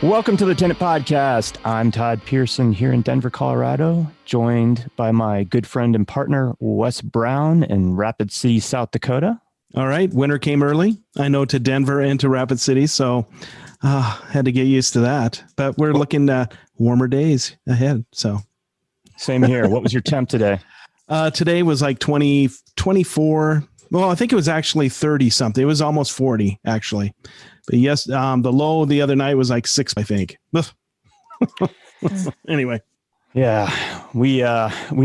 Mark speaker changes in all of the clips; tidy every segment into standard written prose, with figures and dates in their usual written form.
Speaker 1: Welcome to the Tenant Podcast. I'm Todd Pearson here in Denver, Colorado, joined by my good friend and partner, Wes Brown in Rapid City, South Dakota.
Speaker 2: All right. Winter came early, I know, to Denver and to Rapid City, so had to get used to that. But we're looking at warmer days ahead. So
Speaker 1: same here. What was your temp today?
Speaker 2: Today was like 20, 24. Well, I think it was actually 30 something. It was almost 40, actually. But yes, the low the other night was like 6, I think. Anyway.
Speaker 1: Yeah, we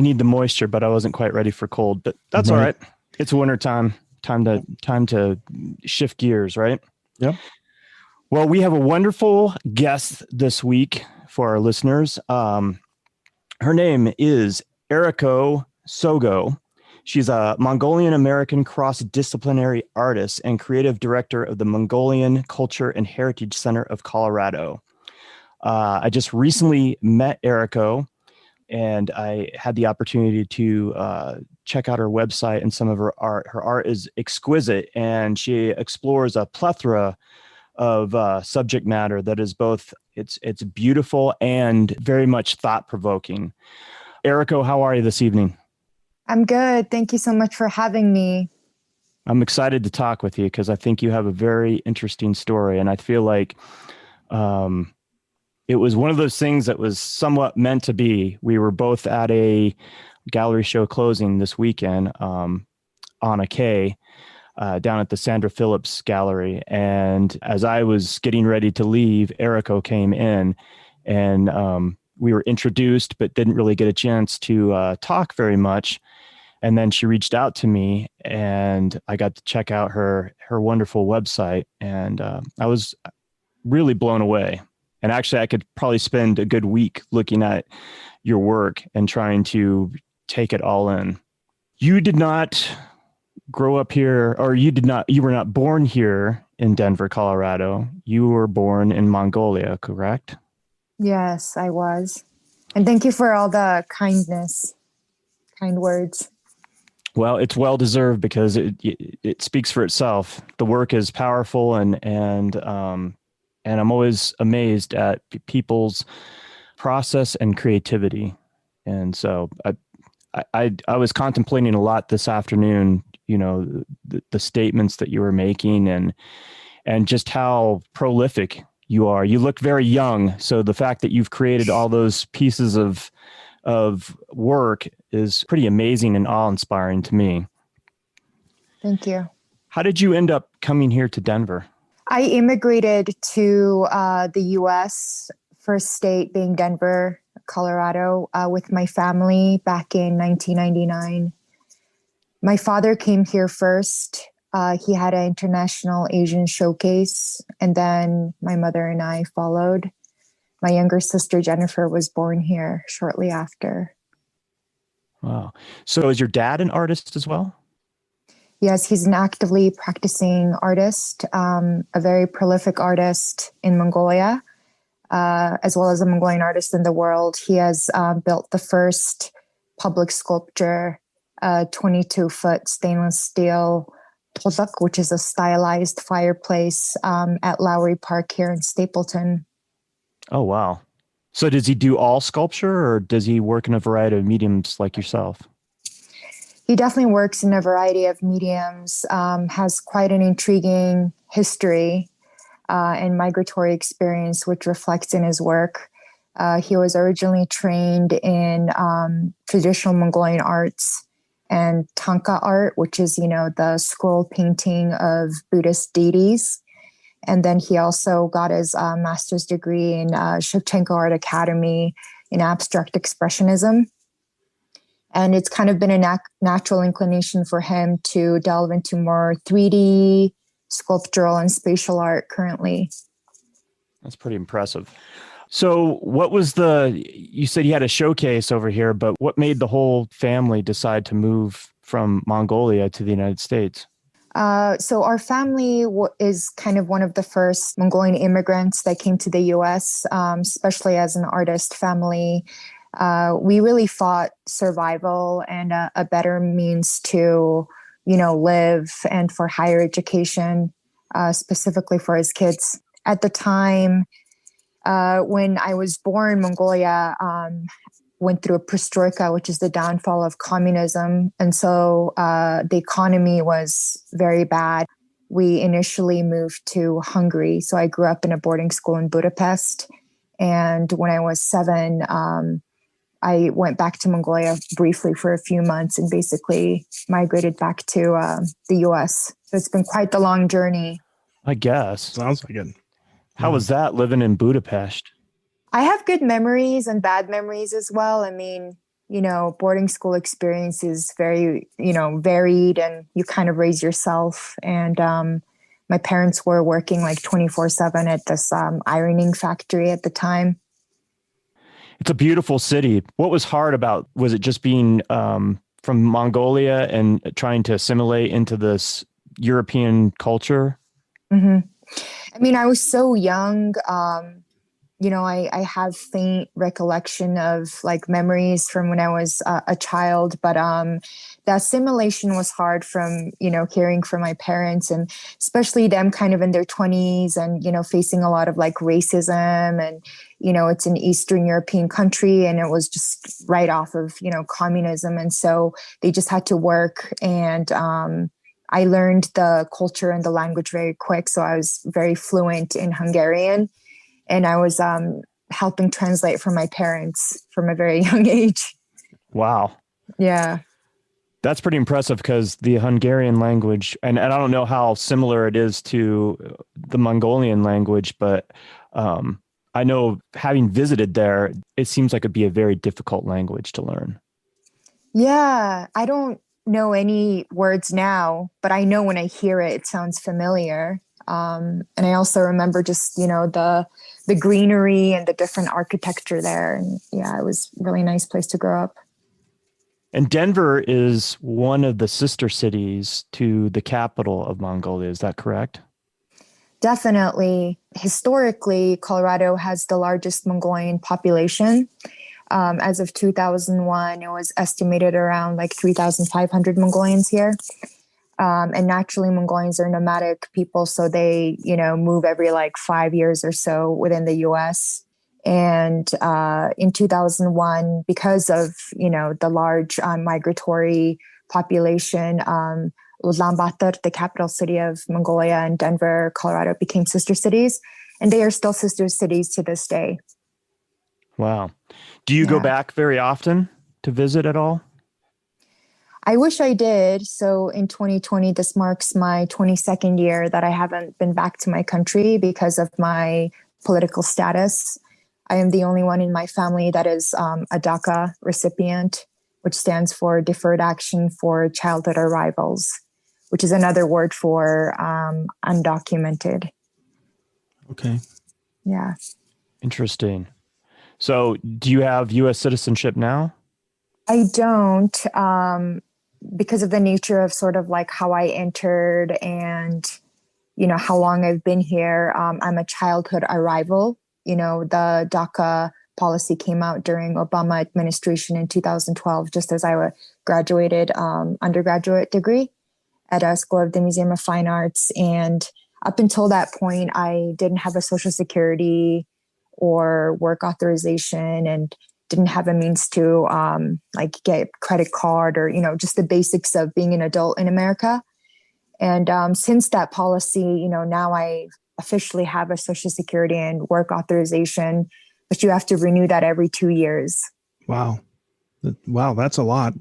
Speaker 1: need the moisture, but I wasn't quite ready for cold. But that's all right. It's winter time. Time to shift gears, right?
Speaker 2: Yep.
Speaker 1: Well, we have a wonderful guest this week for our listeners. Her name is Eriko Tsogo. She's a Mongolian American cross-disciplinary artist and creative director of the Mongolian Culture and Heritage Center of Colorado. I just recently met Eriko, and I had the opportunity to check out her website and some of her art. Her art is exquisite, and she explores a plethora of subject matter that is both it's beautiful and very much thought-provoking. Eriko, how are you this evening?
Speaker 3: I'm good. Thank you so much for having me.
Speaker 1: I'm excited to talk with you because I think you have a very interesting story. And I feel like it was one of those things that was somewhat meant to be. We were both at a gallery show closing this weekend on a K down at the Sandra Phillips Gallery. And as I was getting ready to leave, Eriko came in and we were introduced, but didn't really get a chance to talk very much. And then she reached out to me and I got to check out her wonderful website. And I was really blown away. And actually, I could probably spend a good week looking at your work and trying to take it all in. You did not grow up here, or you were not born here in Denver, Colorado. You were born in Mongolia, correct?
Speaker 3: Yes, I was. And thank you for all the kind words.
Speaker 1: Well, it's well-deserved because it speaks for itself. The work is powerful and I'm always amazed at people's process and creativity. And so I was contemplating a lot this afternoon, you know, the statements that you were making and just how prolific you are. You look very young. So the fact that you've created all those pieces of work is pretty amazing and awe-inspiring to me.
Speaker 3: Thank you.
Speaker 1: How did you end up coming here to Denver?
Speaker 3: I immigrated to the U.S., first state being Denver, Colorado, with my family back in 1999. My father came here first. He had an international Asian showcase, and then my mother and I followed. My younger sister, Jennifer, was born here shortly after.
Speaker 1: Wow. So is your dad an artist as well?
Speaker 3: Yes, he's an actively practicing artist, a very prolific artist in Mongolia, as well as a Mongolian artist in the world. He has built the first public sculpture, 22-foot stainless steel tozak, which is a stylized fireplace at Lowry Park here in Stapleton.
Speaker 1: Oh, wow. So does he do all sculpture or does he work in a variety of mediums like yourself?
Speaker 3: He definitely works in a variety of mediums, has quite an intriguing history and migratory experience, which reflects in his work. He was originally trained in traditional Mongolian arts and Tanka art, which is, the scroll painting of Buddhist deities. And then he also got his master's degree in Shevchenko Art Academy in abstract expressionism. And it's kind of been a natural inclination for him to delve into more 3D, sculptural, and spatial art currently.
Speaker 1: That's pretty impressive. So what was you said you had a showcase over here, but what made the whole family decide to move from Mongolia to the United States?
Speaker 3: So our family is kind of one of the first Mongolian immigrants that came to the U.S., especially as an artist family. We really fought survival and a better means to, live and for higher education, specifically for his kids. At the time, when I was born, Mongolia went through a perestroika, which is the downfall of communism. And so the economy was very bad. We initially moved to Hungary. So I grew up in a boarding school in Budapest. And when I was 7, I went back to Mongolia briefly for a few months and basically migrated back to the US. So it's been quite the long journey.
Speaker 1: I guess.
Speaker 2: Sounds like it.
Speaker 1: How was that living in Budapest?
Speaker 3: I have good memories and bad memories as well. I mean, boarding school experience is very, varied, and you kind of raise yourself. And my parents were working like 24/7 at this ironing factory at the time.
Speaker 1: It's a beautiful city. What was hard about, was it just being from Mongolia and trying to assimilate into this European culture?
Speaker 3: Mm-hmm. I mean, I was so young. I have faint recollection of like memories from when I was a child, but the assimilation was hard from, hearing from my parents, and especially them kind of in their 20s and, facing a lot of like racism, and, it's an Eastern European country, and it was just right off of, communism. And so they just had to work, and I learned the culture and the language very quick. So I was very fluent in Hungarian. And I was helping translate for my parents from a very young age.
Speaker 1: Wow.
Speaker 3: Yeah.
Speaker 1: That's pretty impressive, because the Hungarian language, and I don't know how similar it is to the Mongolian language, but I know, having visited there, it seems like it'd be a very difficult language to learn.
Speaker 3: Yeah. I don't know any words now, but I know when I hear it, it sounds familiar. And I also remember just, the greenery and the different architecture there. And yeah, it was a really nice place to grow up.
Speaker 1: And Denver is one of the sister cities to the capital of Mongolia. Is that correct?
Speaker 3: Definitely. Historically, Colorado has the largest Mongolian population. As of 2001, it was estimated around like 3,500 Mongolians here. And naturally, Mongolians are nomadic people, so they, move every like 5 years or so within the U.S. And in 2001, because of, the large migratory population, Ulaanbaatar, the capital city of Mongolia, and Denver, Colorado, became sister cities. And they are still sister cities to this day.
Speaker 1: Wow. Do you go back very often to visit at all?
Speaker 3: I wish I did. So in 2020, this marks my 22nd year that I haven't been back to my country because of my political status. I am the only one in my family that is a DACA recipient, which stands for Deferred Action for Childhood Arrivals, which is another word for undocumented.
Speaker 2: Okay.
Speaker 3: Yeah.
Speaker 1: Interesting. So do you have U.S. citizenship now?
Speaker 3: I don't. Because of the nature of sort of like how I entered and, how long I've been here. I'm a childhood arrival. The DACA policy came out during Obama administration in 2012, just as I graduated undergraduate degree at a School of the Museum of Fine Arts. And up until that point, I didn't have a Social Security or work authorization, and didn't have a means to get credit card or, just the basics of being an adult in America. And since that policy, now I officially have a Social Security and work authorization, but you have to renew that every 2 years.
Speaker 2: Wow. Wow, that's a lot.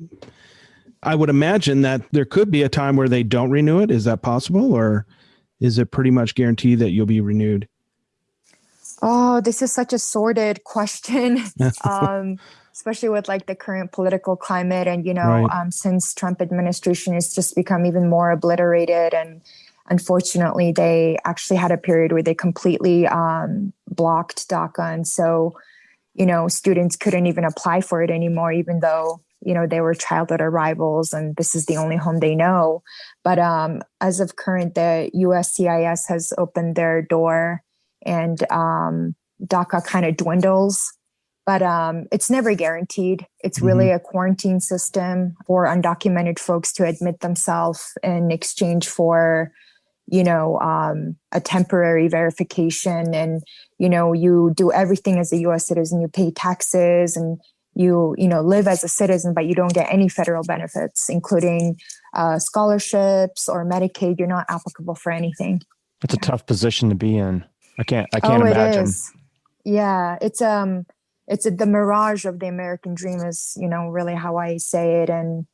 Speaker 2: I would imagine that there could be a time where they don't renew it. Is that possible? Or is it pretty much guaranteed that you'll be renewed?
Speaker 3: Oh, this is such a sordid question, especially with like the current political climate. And,
Speaker 2: Right.
Speaker 3: Since Trump administration has just become even more obliterated. And unfortunately, they actually had a period where they completely blocked DACA. And so, students couldn't even apply for it anymore, even though, they were childhood arrivals and this is the only home they know. But as of current, the USCIS has opened their door, and DACA kind of dwindles. but it's never guaranteed. It's
Speaker 2: Mm-hmm.
Speaker 3: really a quarantine system for undocumented folks to admit themselves in exchange for, a temporary verification. And, you do everything as a US citizen, you pay taxes and you live as a citizen, but you don't get any federal benefits, including scholarships or Medicaid. You're not applicable for anything.
Speaker 1: It's a tough position to be in. I can't
Speaker 3: Oh,
Speaker 1: imagine.
Speaker 3: It is. Yeah. It's the mirage of the American dream is, really how I say it. And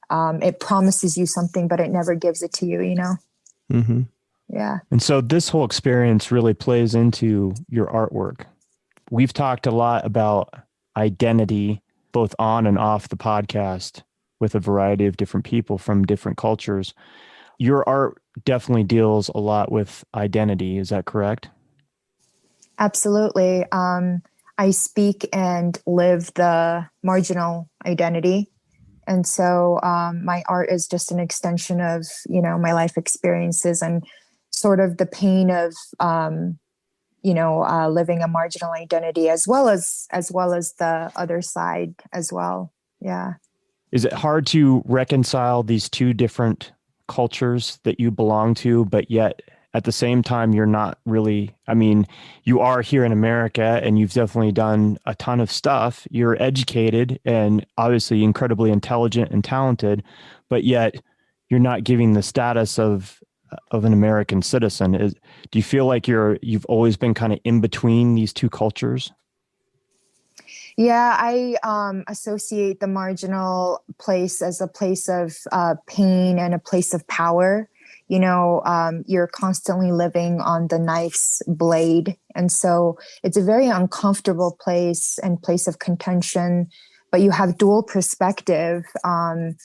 Speaker 3: it promises you something, but it never gives it to you,
Speaker 2: Mm-hmm.
Speaker 3: Yeah.
Speaker 1: And so this whole experience really plays into your artwork. We've talked a lot about identity, both on and off the podcast, with a variety of different people from different cultures. Your art definitely deals a lot with identity. Is that correct?
Speaker 3: Absolutely. I speak and live the marginal identity. And so my art is just an extension of, my life experiences and sort of the pain of, living a marginal identity as well as the other side as well. Yeah.
Speaker 1: Is it hard to reconcile these two different cultures that you belong to, but yet at the same time, you're not really, you are here in America and you've definitely done a ton of stuff. You're educated and obviously incredibly intelligent and talented, but yet you're not giving the status of an American citizen. Do you feel like you've always been kind of in between these two cultures?
Speaker 3: Yeah, I associate the marginal place as a place of pain and a place of power. You're constantly living on the knife's blade. And so it's a very uncomfortable place and place of contention, but you have dual perspective. And,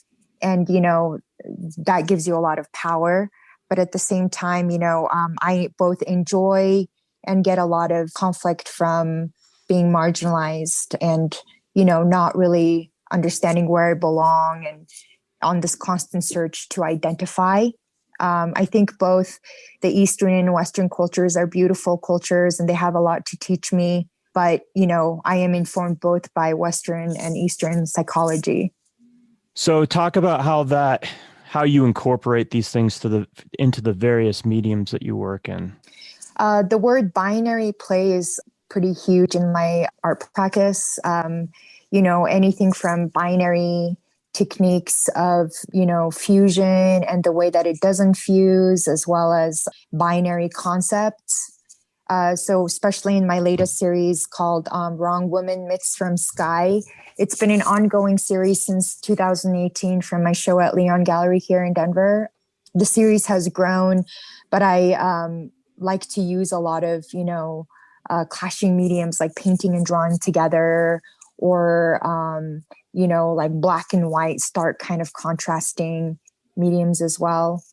Speaker 3: that gives you a lot of power. But at the same time, I both enjoy and get a lot of conflict from being marginalized and, not really understanding where I belong and on this constant search to identify. I think both the Eastern and Western cultures are beautiful cultures and they have a lot to teach me. But, I am informed both by Western and Eastern psychology.
Speaker 1: So talk about how you incorporate these things into the various mediums that you work in.
Speaker 3: The word binary plays pretty huge in my art practice. Anything from binary techniques of, fusion and the way that it doesn't fuse, as well as binary concepts. So especially in my latest series called Wrong Woman Myths from Sky, it's been an ongoing series since 2018 from my show at Leon Gallery here in Denver. The series has grown, but I like to use a lot of, clashing mediums like painting and drawing together, or, like black and white, stark kind of contrasting mediums as well.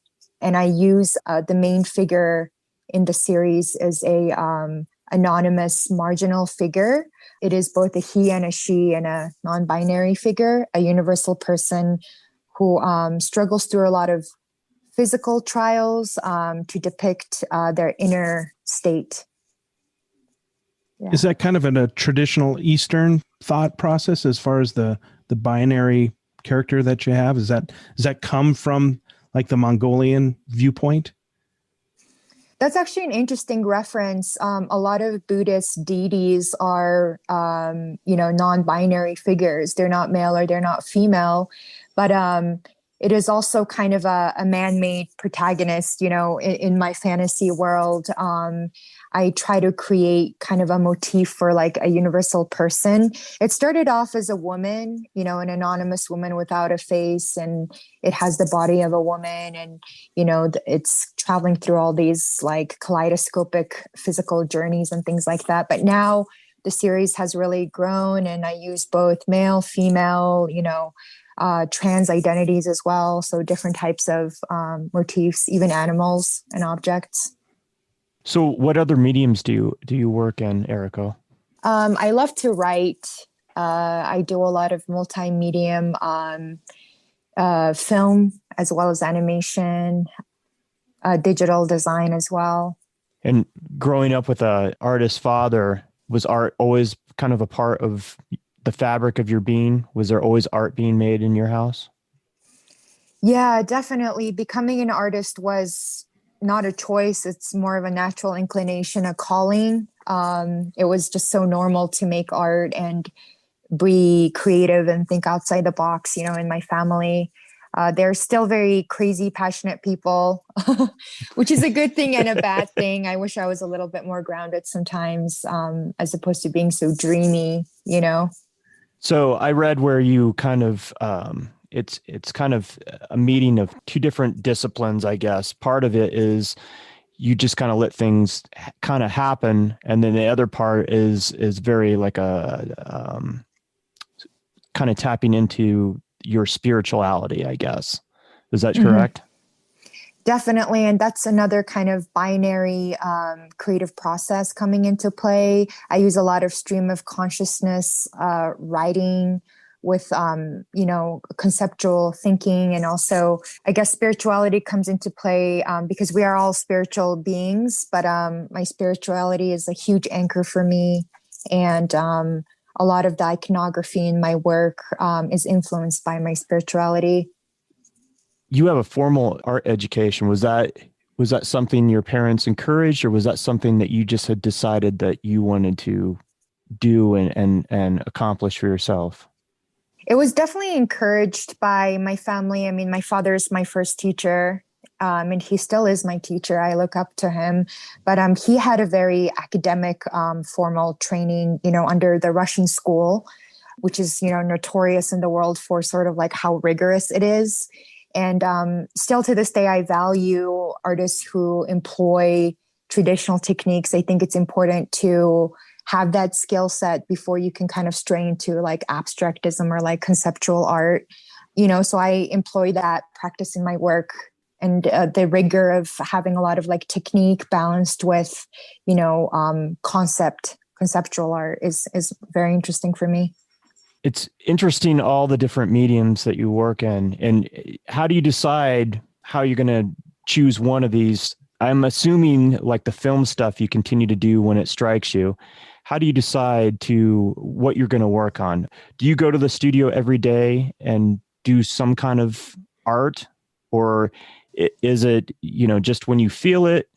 Speaker 3: And I use the main figure in the series is a anonymous marginal figure. It is both a he and a she and a non-binary figure, a universal person who struggles through a lot of physical trials to depict their inner state.
Speaker 2: Yeah. Is that kind of a traditional Eastern thought process as far as the binary character that you have? Does that come from like the Mongolian viewpoint?
Speaker 3: That's actually an interesting reference. A lot of Buddhist deities are, non-binary figures. They're not male or they're not female, but it is also kind of a man-made protagonist. In my fantasy world, I try to create kind of a motif for like a universal person. It started off as a woman, an anonymous woman without a face, and it has the body of a woman, and it's traveling through all these like kaleidoscopic physical journeys and things like that. But now the series has really grown, and I use both male, female, trans identities as well. So different types of motifs, even animals and objects.
Speaker 1: So what other mediums do you work in, Eriko?
Speaker 3: I love to write. I do a lot of multimedia film as well as animation, digital design as well.
Speaker 1: And growing up with an artist father, was art always kind of a part of the fabric of your being? Was there always art being made in your house?
Speaker 3: Yeah, definitely. Becoming an artist was not a choice. It's more of a natural inclination, a calling. It was just so normal to make art and be creative and think outside the box, in my family. They're still very crazy, passionate people, which is a good thing and a bad thing. I wish I was a little bit more grounded sometimes, as opposed to being so dreamy.
Speaker 1: So I read where you kind of, it's kind of a meeting of two different disciplines, I guess. Part of it is you just kind of let things kind of happen. And then the other part is very like a, kind of tapping into your spirituality, I guess. Is that correct?
Speaker 3: Definitely. And that's another kind of binary creative process coming into play. I use a lot of stream of consciousness writing with, conceptual thinking. And also, I guess spirituality comes into play because we are all spiritual beings. But my spirituality is a huge anchor for me. And a lot of the iconography in my work is influenced by my spirituality.
Speaker 1: You have a formal art education. Was that something your parents encouraged, or was that something that you just had decided that you wanted to do and accomplish for yourself?
Speaker 3: It was definitely encouraged by my family. I mean, my father is my first teacher, and he still is my teacher. I look up to him, but he had a very academic, formal training, under the Russian school, which is, notorious in the world for sort of like how rigorous it is. And still to this day, I value artists who employ traditional techniques. I think it's important to have that skill set before you can kind of stray into like abstractism or like conceptual art, so I employ that practice in my work, and the rigor of having a lot of like technique balanced with, conceptual art is very interesting for me.
Speaker 1: It's interesting, all the different mediums that you work in. And how do you decide how you're going to choose one of these? I'm assuming like the film stuff you continue to do when it strikes you. How do you decide to what you're going to work on? Do you go to the studio every day and do some kind of art, or is it, just when you feel it?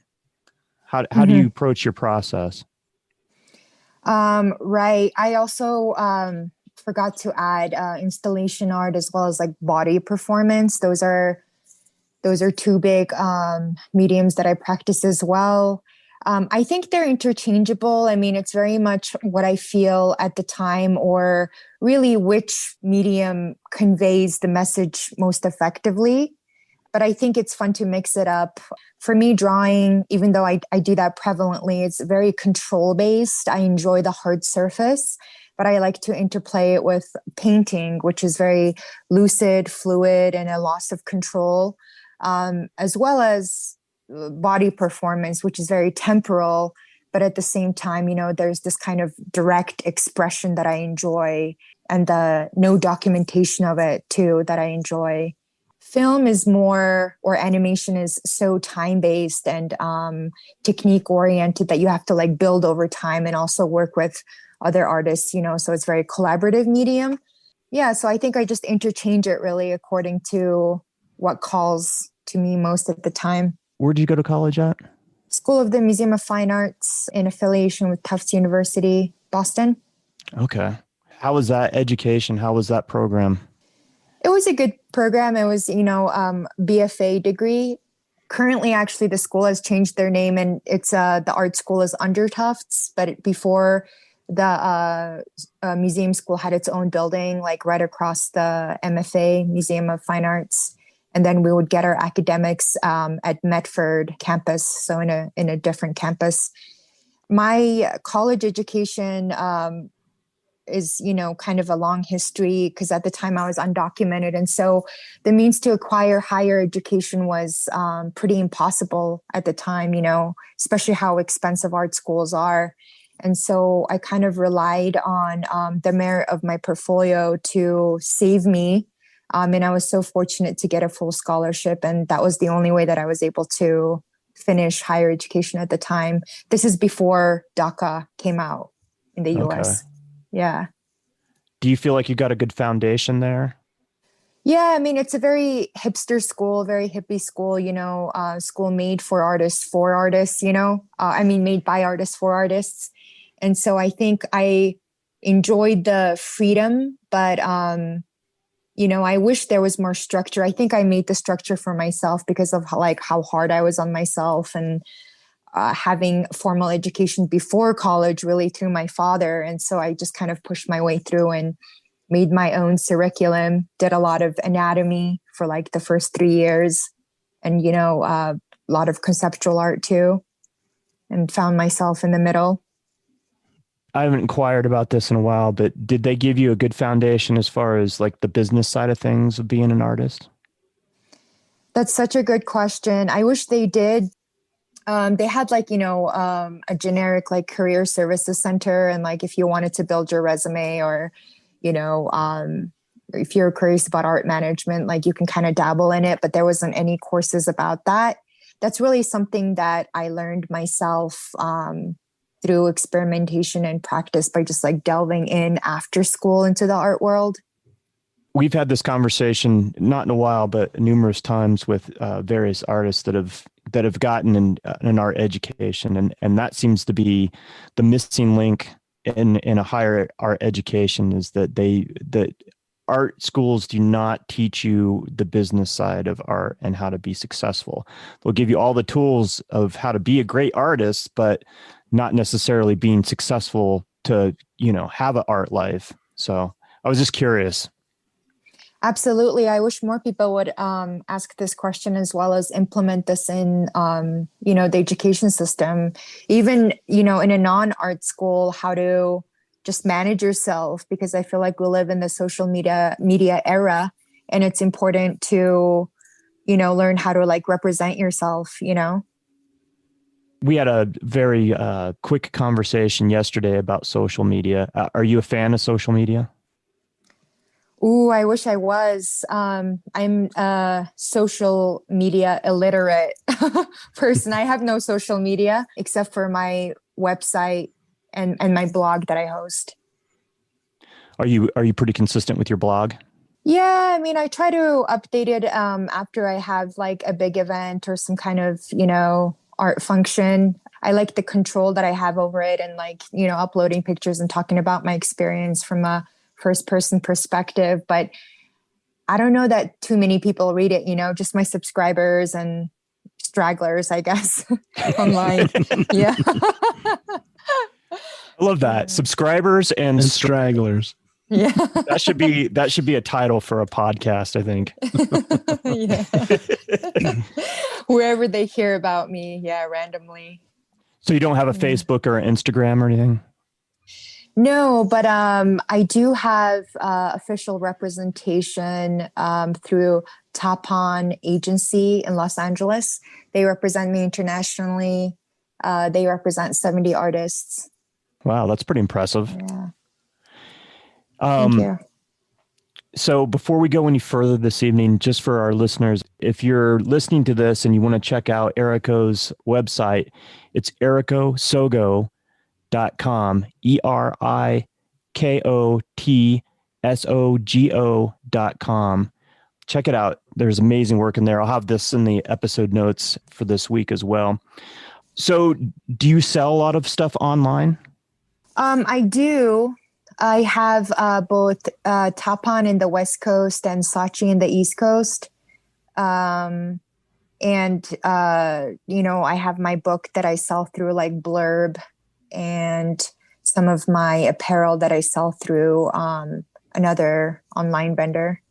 Speaker 1: How do you approach your process?
Speaker 3: Right. I also forgot to add installation art as well as like body performance. Those are two big mediums that I practice as well. I think they're interchangeable. I mean, it's very much what I feel at the time, or really which medium conveys the message most effectively. But I think it's fun to mix it up. For me, drawing, even though I do that prevalently, it's very control-based. I enjoy the hard surface, but I like to interplay it with painting, which is very lucid, fluid, and a loss of control, as well as body performance, which is very temporal. But at the same time, there's this kind of direct expression that I enjoy, and the no documentation of it too that I enjoy. Film is more, or animation is so time-based and technique-oriented that you have to like build over time and also work with other artists, so it's very collaborative medium. Yeah, so I think I just interchange it really according to what calls to me most at the time.
Speaker 1: Where did you go to college at?
Speaker 3: School of the Museum of Fine Arts in affiliation with Tufts University, Boston.
Speaker 1: Okay. How was that education? How was that program?
Speaker 3: It was a good program. It was, BFA degree. Currently, actually, the school has changed their name, and it's the art school is under Tufts. But before, the museum school had its own building, like right across the MFA, Museum of Fine Arts. And then we would get our academics at Medford campus, so in a different campus. My college education is, kind of a long history, because at the time I was undocumented. And so the means to acquire higher education was pretty impossible at the time, especially how expensive art schools are. And so I kind of relied on the merit of my portfolio to save me. And I was so fortunate to get a full scholarship. And that was the only way that I was able to finish higher education at the time. This is before DACA came out in the US. Yeah.
Speaker 1: Do you feel like you got a good foundation there?
Speaker 3: Yeah, I mean, it's a very hipster school, very hippie school, school made for artists, made by artists for artists. And so I think I enjoyed the freedom, but, I wish there was more structure. I think I made the structure for myself because of how hard I was on myself, and having formal education before college really through my father. And so I just kind of pushed my way through and made my own curriculum, did a lot of anatomy for like the first 3 years, and, a lot of conceptual art too, and found myself in the middle.
Speaker 1: I haven't inquired about this in a while, but did they give you a good foundation as far as like the business side of things of being an artist?
Speaker 3: That's such a good question. I wish they did. They had a generic like career services center. And like, if you wanted to build your resume, or, if you're curious about art management, like you can kind of dabble in it, but there wasn't any courses about that. That's really something that I learned myself, through experimentation and practice by just like delving in after school into the art world.
Speaker 1: We've had this conversation, not in a while, but numerous times with various artists that have gotten an art education, and that seems to be the missing link in a higher art education, is that art schools do not teach you the business side of art and how to be successful. They'll give you all the tools of how to be a great artist, but not necessarily being successful to, have an art life. So I was just curious.
Speaker 3: Absolutely. I wish more people would ask this question, as well as implement this in, the education system, even, in a non-art school, how to just manage yourself, because I feel like we live in the social media era, and it's important to, learn how to like represent yourself, We
Speaker 1: had a very quick conversation yesterday about social media. Are you a fan of social media?
Speaker 3: Ooh, I wish I was. I'm a social media illiterate person. I have no social media except for my website and my blog that I host.
Speaker 1: Are you pretty consistent with your blog?
Speaker 3: Yeah, I mean, I try to update it after I have like a big event or some kind of, art function. I like the control that I have over it, and like, uploading pictures and talking about my experience from a first person perspective. But I don't know that too many people read it, just my subscribers and stragglers, I guess, online. Yeah.
Speaker 1: I love that. Subscribers and
Speaker 2: stragglers.
Speaker 3: Yeah.
Speaker 1: That should be a title for a podcast, I think.
Speaker 3: Yeah. Wherever they hear about me, randomly.
Speaker 1: So you don't have a Facebook or Instagram or anything?
Speaker 3: No, but I do have official representation through Tapan Agency in Los Angeles. They represent me internationally. They represent 70 artists.
Speaker 1: Wow, that's pretty impressive.
Speaker 3: Yeah. Thank you.
Speaker 1: So before we go any further this evening, just for our listeners, if you're listening to this and you want to check out Eriko's website, it's erikotsogo.com, erikotsogo.com. Check it out. There's amazing work in there. I'll have this in the episode notes for this week as well. So do you sell a lot of stuff online?
Speaker 3: I do. I have both Tapan in the West Coast and Saatchi in the East Coast. I have my book that I sell through like Blurb, and some of my apparel that I sell through another online vendor.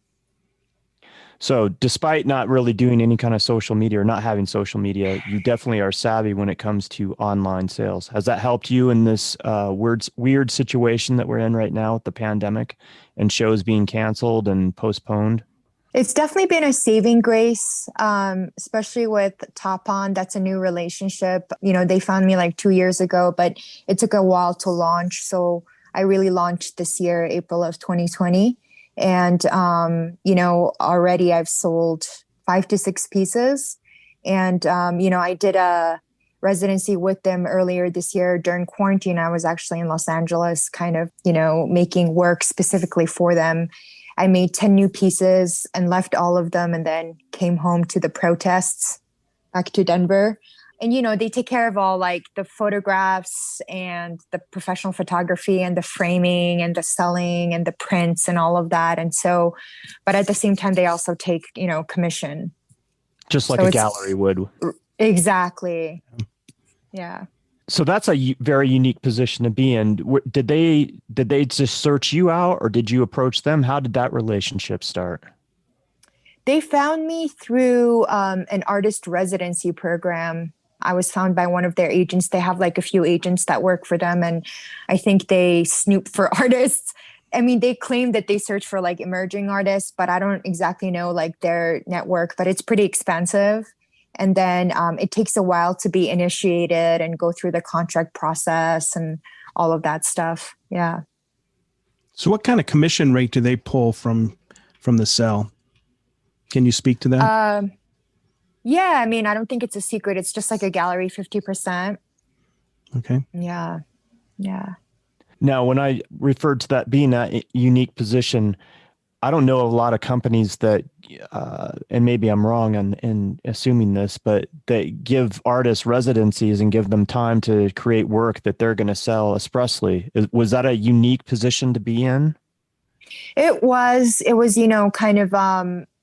Speaker 1: So despite not really doing any kind of social media or not having social media, you definitely are savvy when it comes to online sales. Has that helped you in this weird situation that we're in right now with the pandemic and shows being canceled and postponed?
Speaker 3: It's definitely been a saving grace, especially with Tapan. That's a new relationship. They found me like 2 years ago, but it took a while to launch. So I really launched this year, April of 2020. And, already I've sold 5 to 6 pieces. And, I did a residency with them earlier this year during quarantine. I was actually in Los Angeles, kind of, making work specifically for them. I made 10 new pieces and left all of them and then came home to the protests back to Denver. And, they take care of all like the photographs and the professional photography and the framing and the selling and the prints and all of that. And so, but at the same time, they also take, commission.
Speaker 1: Just like a gallery would.
Speaker 3: Exactly. Yeah.
Speaker 1: So that's a very unique position to be in. Did they just search you out or did you approach them? How did that relationship start?
Speaker 3: They found me through an artist residency program. I was found by one of their agents. They have like a few agents that work for them. And I think they snoop for artists. I mean, they claim that they search for like emerging artists, but I don't exactly know like their network, but it's pretty expensive. And then it takes a while to be initiated and go through the contract process and all of that stuff. Yeah.
Speaker 2: So what kind of commission rate do they pull from the sell? Can you speak to that?
Speaker 3: Yeah. I mean, I don't think it's a secret. It's just like a gallery 50%.
Speaker 2: Okay.
Speaker 3: Yeah. Yeah.
Speaker 1: Now, when I referred to that being a unique position, I don't know a lot of companies that, and maybe I'm wrong in assuming this, but they give artists residencies and give them time to create work that they're going to sell expressly. Was that a unique position to be in?
Speaker 3: It was, kind of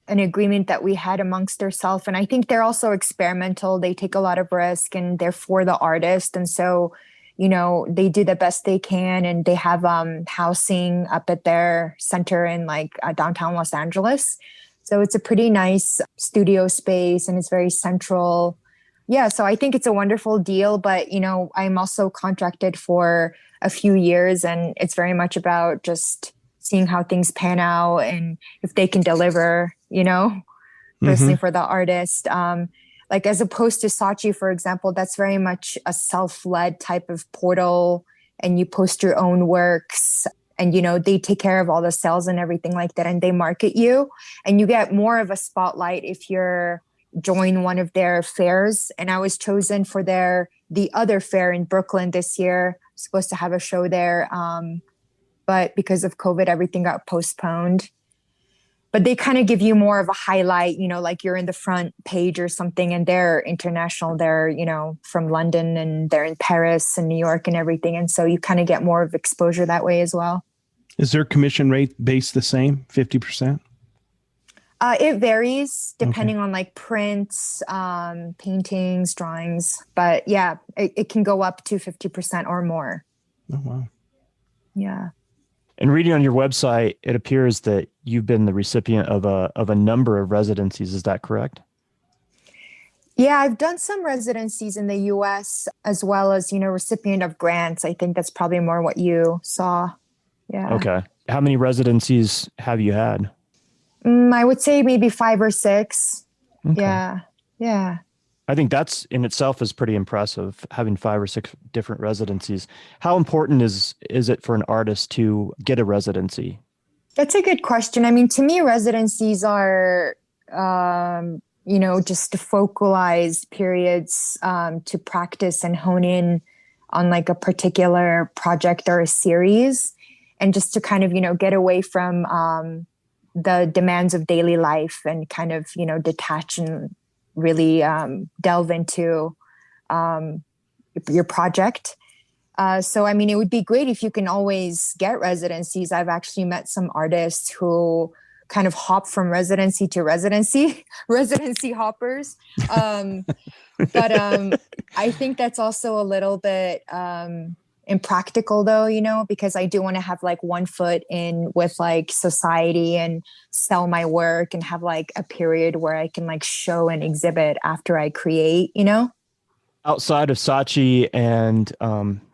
Speaker 3: an agreement that we had amongst ourselves. And I think they're also experimental. They take a lot of risk and they're for the artist. And so, they do the best they can, and they have housing up at their center in like downtown Los Angeles. So it's a pretty nice studio space and it's very central. Yeah. So I think it's a wonderful deal, but, I'm also contracted for a few years and it's very much about just seeing how things pan out and if they can deliver, personally for the artist. Like as opposed to Saatchi, for example, that's very much a self-led type of portal and you post your own works and, they take care of all the sales and everything like that. And they market you and you get more of a spotlight if you're join one of their fairs. And I was chosen for the other fair in Brooklyn this year. I was supposed to have a show there. But because of COVID, everything got postponed. But they kind of give you more of a highlight, like you're in the front page or something, and they're international. They're, from London and they're in Paris and New York and everything. And so you kind of get more of exposure that way as well.
Speaker 2: Is their commission rate based the same, 50%?
Speaker 3: It varies depending on like prints, paintings, drawings. But yeah, it can go up to 50% or more.
Speaker 2: Oh, wow.
Speaker 3: Yeah.
Speaker 1: And reading on your website, it appears that you've been the recipient of a number of residencies. Is that correct?
Speaker 3: Yeah, I've done some residencies in the U.S. as well as, recipient of grants. I think that's probably more what you saw. Yeah.
Speaker 1: Okay. How many residencies have you had?
Speaker 3: I would say maybe 5 or 6.
Speaker 1: Okay.
Speaker 3: Yeah. Yeah.
Speaker 1: I think that's in itself is pretty impressive, having 5 or 6 different residencies. How important is it for an artist to get a residency?
Speaker 3: That's a good question. I mean, to me, residencies are, just focalized periods to practice and hone in on like a particular project or a series, and just to kind of, get away from the demands of daily life and kind of, detach and really delve into your project. So, I mean, it would be great if you can always get residencies. I've actually met some artists who kind of hop from residency to residency, residency hoppers. But I think that's also a little bit impractical though, because I do want to have like one foot in with like society and sell my work and have like a period where I can like show and exhibit after I create,
Speaker 1: Outside of Saatchi and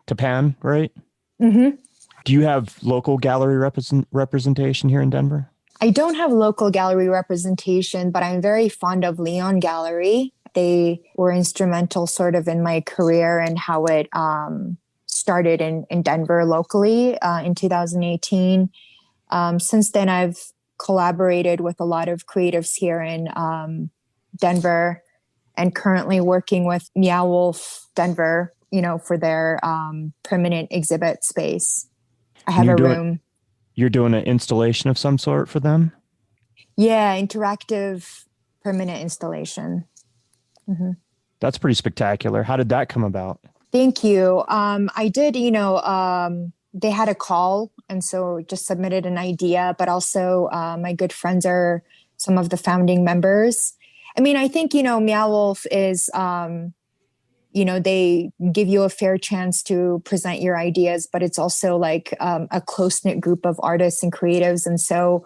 Speaker 1: Tapan, right?
Speaker 3: Mm-hmm.
Speaker 1: Do you have local gallery representation here in Denver?
Speaker 3: I don't have local gallery representation, but I'm very fond of Leon Gallery. They were instrumental sort of in my career and how it started in Denver locally in 2018. Since then, I've collaborated with a lot of creatives here in Denver. and currently working with Meow Wolf Denver, for their permanent exhibit space. I have a room.
Speaker 1: You're doing an installation of some sort for them?
Speaker 3: Yeah, interactive permanent installation. Mm-hmm.
Speaker 1: That's pretty spectacular. How did that come about?
Speaker 3: Thank you. I did, they had a call, and so just submitted an idea, but also my good friends are some of the founding members. I mean, I think, Meow Wolf is, they give you a fair chance to present your ideas, but it's also like a close-knit group of artists and creatives. And so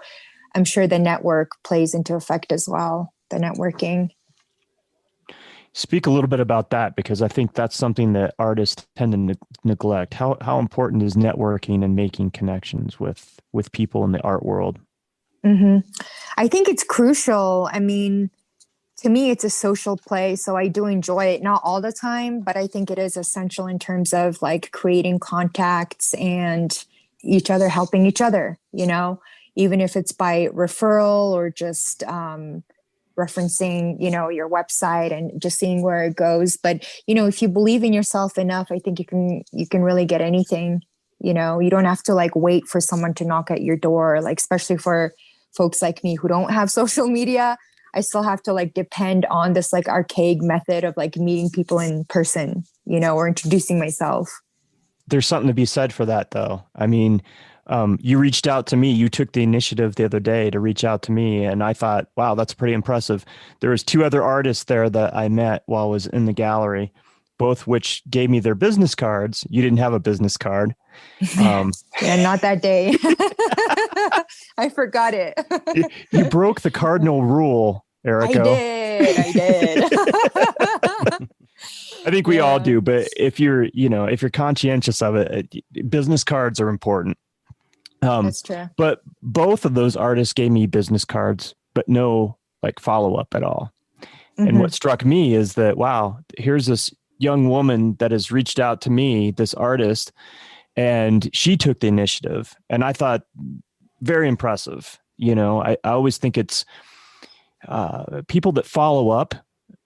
Speaker 3: I'm sure the network plays into effect as well, the networking.
Speaker 1: Speak a little bit about that, because I think that's something that artists tend to neglect. How important is networking and making connections with people in the art world?
Speaker 3: Mm-hmm. I think it's crucial. I mean, to me, it's a social play, so I do enjoy it, not all the time, but I think it is essential in terms of like creating contacts and each other helping each other, even if it's by referral or just referencing, your website and just seeing where it goes. But, if you believe in yourself enough, I think you can really get anything. You don't have to like wait for someone to knock at your door, like especially for folks like me who don't have social media. I still have to like depend on this like archaic method of like meeting people in person, or introducing myself.
Speaker 1: There's something to be said for that, though. I mean, you reached out to me. You took the initiative the other day to reach out to me, and I thought, wow, that's pretty impressive. There was 2 other artists there that I met while I was in the gallery, both which gave me their business cards. You didn't have a business card.
Speaker 3: Yeah, not that day. I forgot it.
Speaker 1: You broke the cardinal rule, Eriko.
Speaker 3: I did.
Speaker 1: I think we all do, but if you're conscientious of it, business cards are important.
Speaker 3: That's true.
Speaker 1: But both of those artists gave me business cards, but no like follow-up at all. Mm-hmm. And what struck me is that, wow, here's this young woman that has reached out to me, this artist, and she took the initiative. And I thought, very impressive. I always think it's people that follow up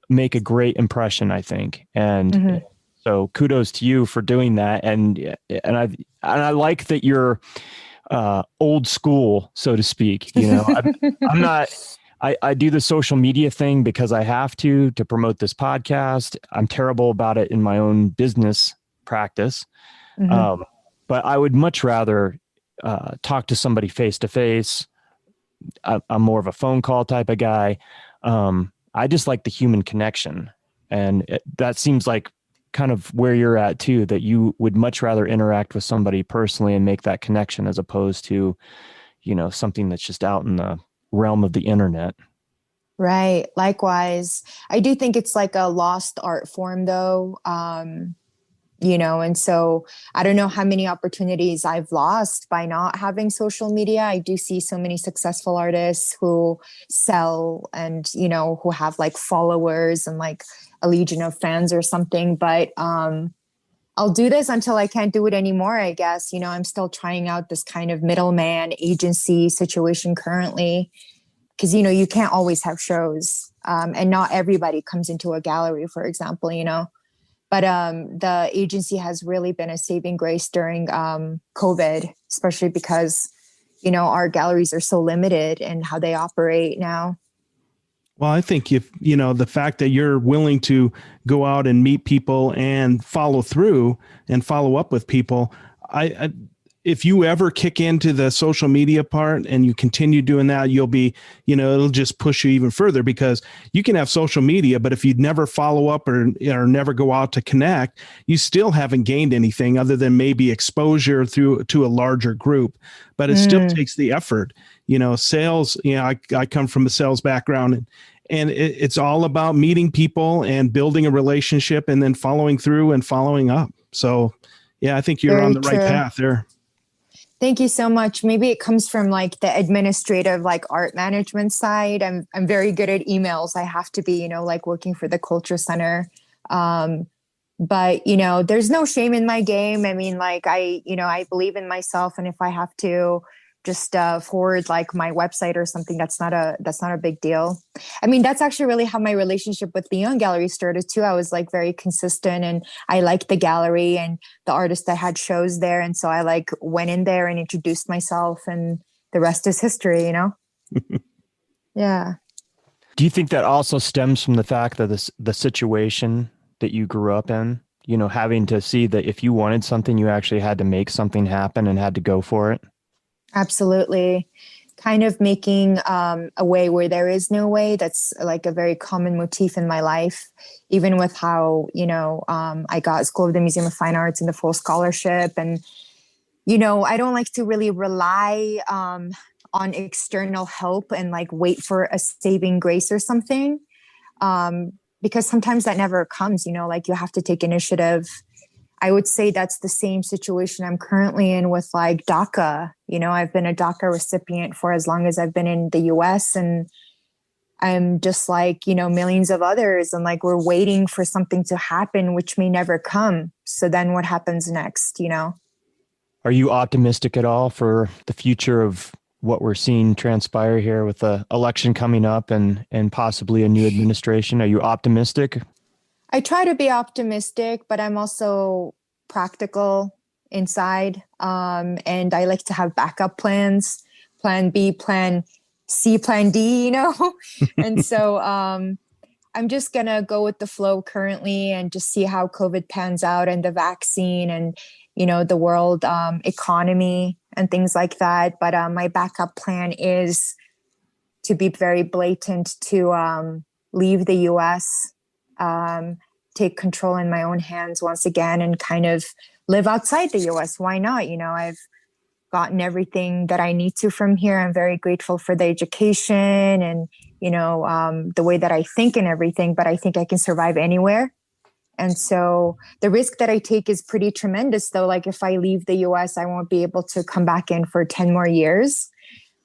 Speaker 1: make a great impression, I think. And so kudos to you for doing that. And I like that you're old school, so to speak. I'm not, I do the social media thing because I have to promote this podcast. I'm terrible about it in my own business practice. But I would much rather talk to somebody face to face. I'm more of a phone call type of guy. I just like the human connection. And that seems like kind of where you're at too, that you would much rather interact with somebody personally and make that connection as opposed to, something that's just out in the realm of the internet.
Speaker 3: Right. Likewise. I do think it's like a lost art form though. And so I don't know how many opportunities I've lost by not having social media. I do see so many successful artists who sell and, who have like followers and like a legion of fans or something. But I'll do this until I can't do it anymore, I guess. I'm still trying out this kind of middleman agency situation currently because, you can't always have shows and not everybody comes into a gallery, for example, But the agency has really been a saving grace during COVID, especially because, our galleries are so limited in how they operate now.
Speaker 2: Well, I think the fact that you're willing to go out and meet people and follow through and follow up with people, if you ever kick into the social media part and you continue doing that, you'll be, it'll just push you even further because you can have social media, but if you never follow up or never go out to connect, you still haven't gained anything other than maybe exposure to a larger group, but it still takes the effort. Sales, I come from a sales background and it's all about meeting people and building a relationship and then following through and following up. So yeah, I think you're on the right path there.
Speaker 3: Thank you so much. Maybe it comes from like the administrative, like art management side. I'm very good at emails. I have to be, like working for the culture center. But, there's no shame in my game. I mean, like I believe in myself. And if I have to just forward like my website or something. That's not a big deal. I mean, that's actually really how my relationship with Leon Gallery started too. I was like very consistent, and I liked the gallery and the artists that had shows there. And so I like went in there and introduced myself, and the rest is history, you know? Yeah.
Speaker 1: Do you think that also stems from the fact that the situation that you grew up in, you know, having to see that if you wanted something, you actually had to make something happen and had to go for it?
Speaker 3: Absolutely. Kind of making a way where there is no way. That's like a very common motif in my life, even with how, you know, I got School of the Museum of Fine Arts and the full scholarship. And, you know, I don't like to really rely on external help and like wait for a saving grace or something. Because sometimes that never comes, you know, like you have to take initiative. I would say that's the same situation I'm currently in with like DACA. You know, I've been a DACA recipient for as long as I've been in the US, and I'm just like, you know, millions of others. And like, we're waiting for something to happen, which may never come. So then what happens next, you know?
Speaker 1: Are you optimistic at all for the future of what we're seeing transpire here with the election coming up and possibly a new administration? Are you optimistic?
Speaker 3: I try to be optimistic, but I'm also practical inside. And I like to have backup plans, plan B, plan C, plan D, you know? And so I'm just going to go with the flow currently and just see how COVID pans out and the vaccine and, you know, the world economy and things like that. But my backup plan is to be very blatant, to leave the US, take control in my own hands once again, and kind of live outside the US. Why not? You know, I've gotten everything that I need to from here. I'm very grateful for the education and, you know, the way that I think and everything, but I think I can survive anywhere. And so the risk that I take is pretty tremendous, though. Like if I leave the US, I won't be able to come back in for 10 more years,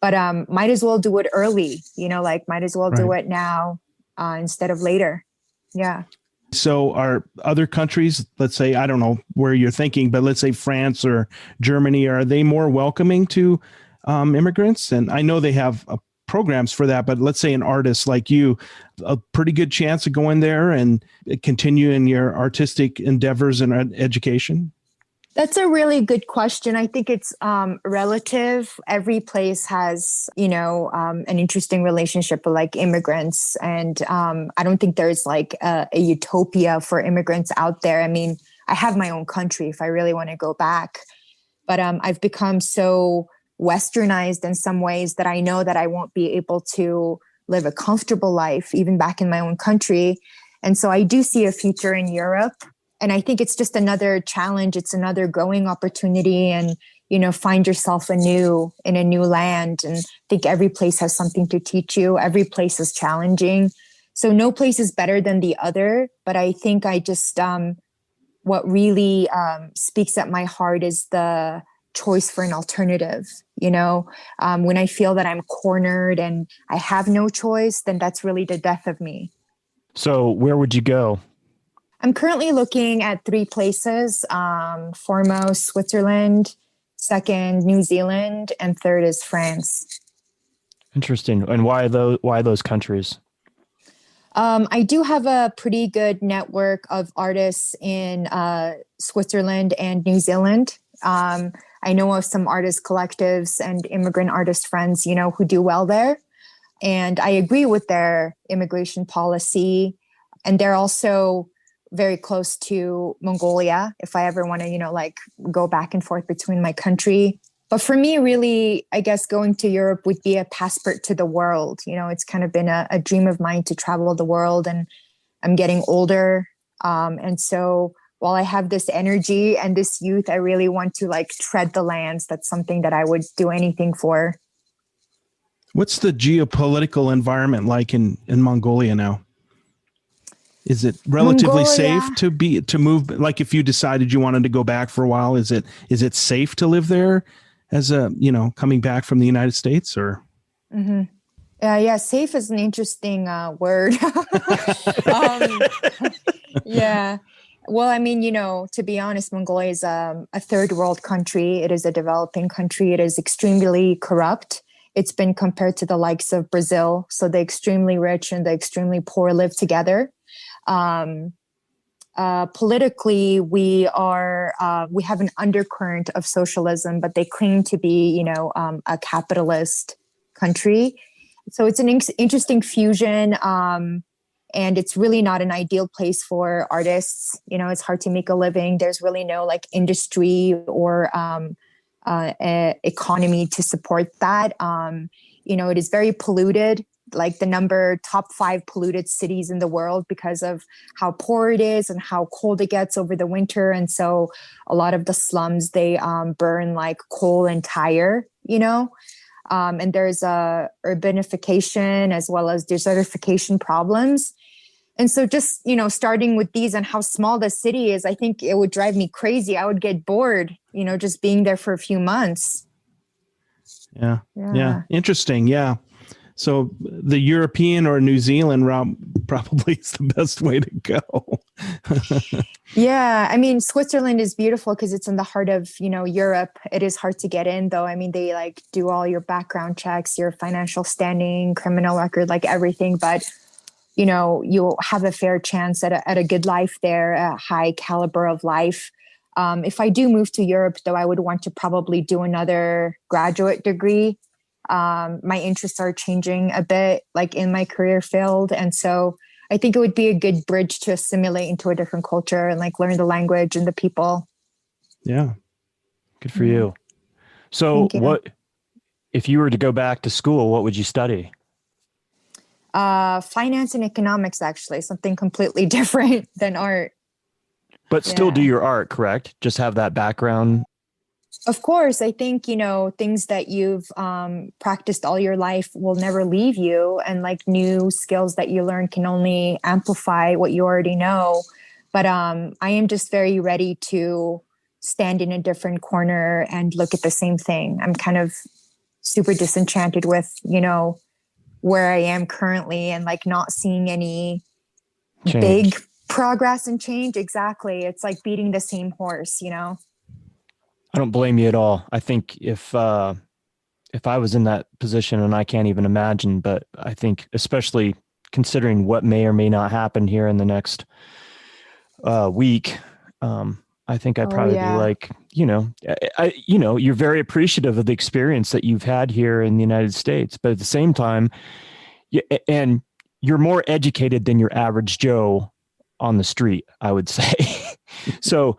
Speaker 3: but might as well do it early, you know, like might as well do it now instead of later. Yeah.
Speaker 2: So are other countries, let's say, I don't know where you're thinking, but let's say France or Germany, are they more welcoming to immigrants? And I know they have programs for that, but let's say an artist like you, a pretty good chance of going there and continue in your artistic endeavors and education?
Speaker 3: That's a really good question. I think it's relative. Every place has, you know, an interesting relationship with like immigrants. And I don't think there's like a utopia for immigrants out there. I mean, I have my own country if I really want to go back. But I've become so westernized in some ways that I know that I won't be able to live a comfortable life even back in my own country. And so I do see a future in Europe. And I think it's just another challenge. It's another growing opportunity, and, you know, find yourself anew in a new land. And I think every place has something to teach you. Every place is challenging. So no place is better than the other. But I think I just, what really speaks at my heart is the choice for an alternative. You know, when I feel that I'm cornered and I have no choice, then that's really the death of me.
Speaker 1: So where would you go?
Speaker 3: I'm currently looking at 3 places. Foremost, Switzerland. Second, New Zealand. And third is France.
Speaker 1: Interesting. And why those countries?
Speaker 3: I do have a pretty good network of artists in Switzerland and New Zealand. I know of some artist collectives and immigrant artist friends, you know, who do well there. And I agree with their immigration policy. And they're also very close to Mongolia, if I ever want to, you know, like go back and forth between my country. But for me, really, I guess going to Europe would be a passport to the world. You know, it's kind of been a dream of mine to travel the world, and I'm getting older. And so while I have this energy and this youth, I really want to like tread the lands. That's something that I would do anything for.
Speaker 2: What's the geopolitical environment like in Mongolia now? Is it relatively safe to move? Like if you decided you wanted to go back for a while, is it safe to live there as a, you know, coming back from the United States or?
Speaker 3: Mm-hmm. Yeah. Safe is an interesting word. Yeah. Well, I mean, to be honest, Mongolia is a third world country. It is a developing country. It is extremely corrupt. It's been compared to the likes of Brazil. So the extremely rich and the extremely poor live together. Politically, we have an undercurrent of socialism, but they claim to be, a capitalist country. So it's an interesting fusion. And it's really not an ideal place for artists. It's hard to make a living. There's really no like industry or economy to support that. It is very polluted, like the top 5 polluted cities in the world because of how poor it is and how cold it gets over the winter. And so a lot of the slums, they burn like coal and tire, and there's urbanification as well as desertification problems. And so just, starting with these and how small the city is, I think it would drive me crazy. I would get bored, just being there for a few months.
Speaker 2: Yeah. Interesting. Yeah. So the European or New Zealand route probably is the best way to go.
Speaker 3: Yeah. I mean, Switzerland is beautiful because it's in the heart of, Europe. It is hard to get in though. I mean, they like do all your background checks, your financial standing, criminal record, like everything. But, you'll have a fair chance at a good life there, a high caliber of life. If I do move to Europe though, I would want to probably do another graduate degree. My interests are changing a bit, like in my career field. And so I think it would be a good bridge to assimilate into a different culture and like learn the language and the people.
Speaker 2: Yeah.
Speaker 1: Good for you. So if you were to go back to school, what would you study?
Speaker 3: Finance and economics, actually, something completely different than art.
Speaker 1: But still do your art, correct? Just have that background.
Speaker 3: Of course, I think, things that you've practiced all your life will never leave you. And like new skills that you learn can only amplify what you already know. But I am just very ready to stand in a different corner and look at the same thing. I'm kind of super disenchanted with, where I am currently and like not seeing any big progress and change. Exactly. It's like beating the same horse, I
Speaker 1: don't blame you at all. I think if I was in that position, and I can't even imagine, but I think especially considering what may or may not happen here in the next week, I think I'd probably be like, you're very appreciative of the experience that you've had here in the United States, but at the same time, and you're more educated than your average Joe on the street, I would say. So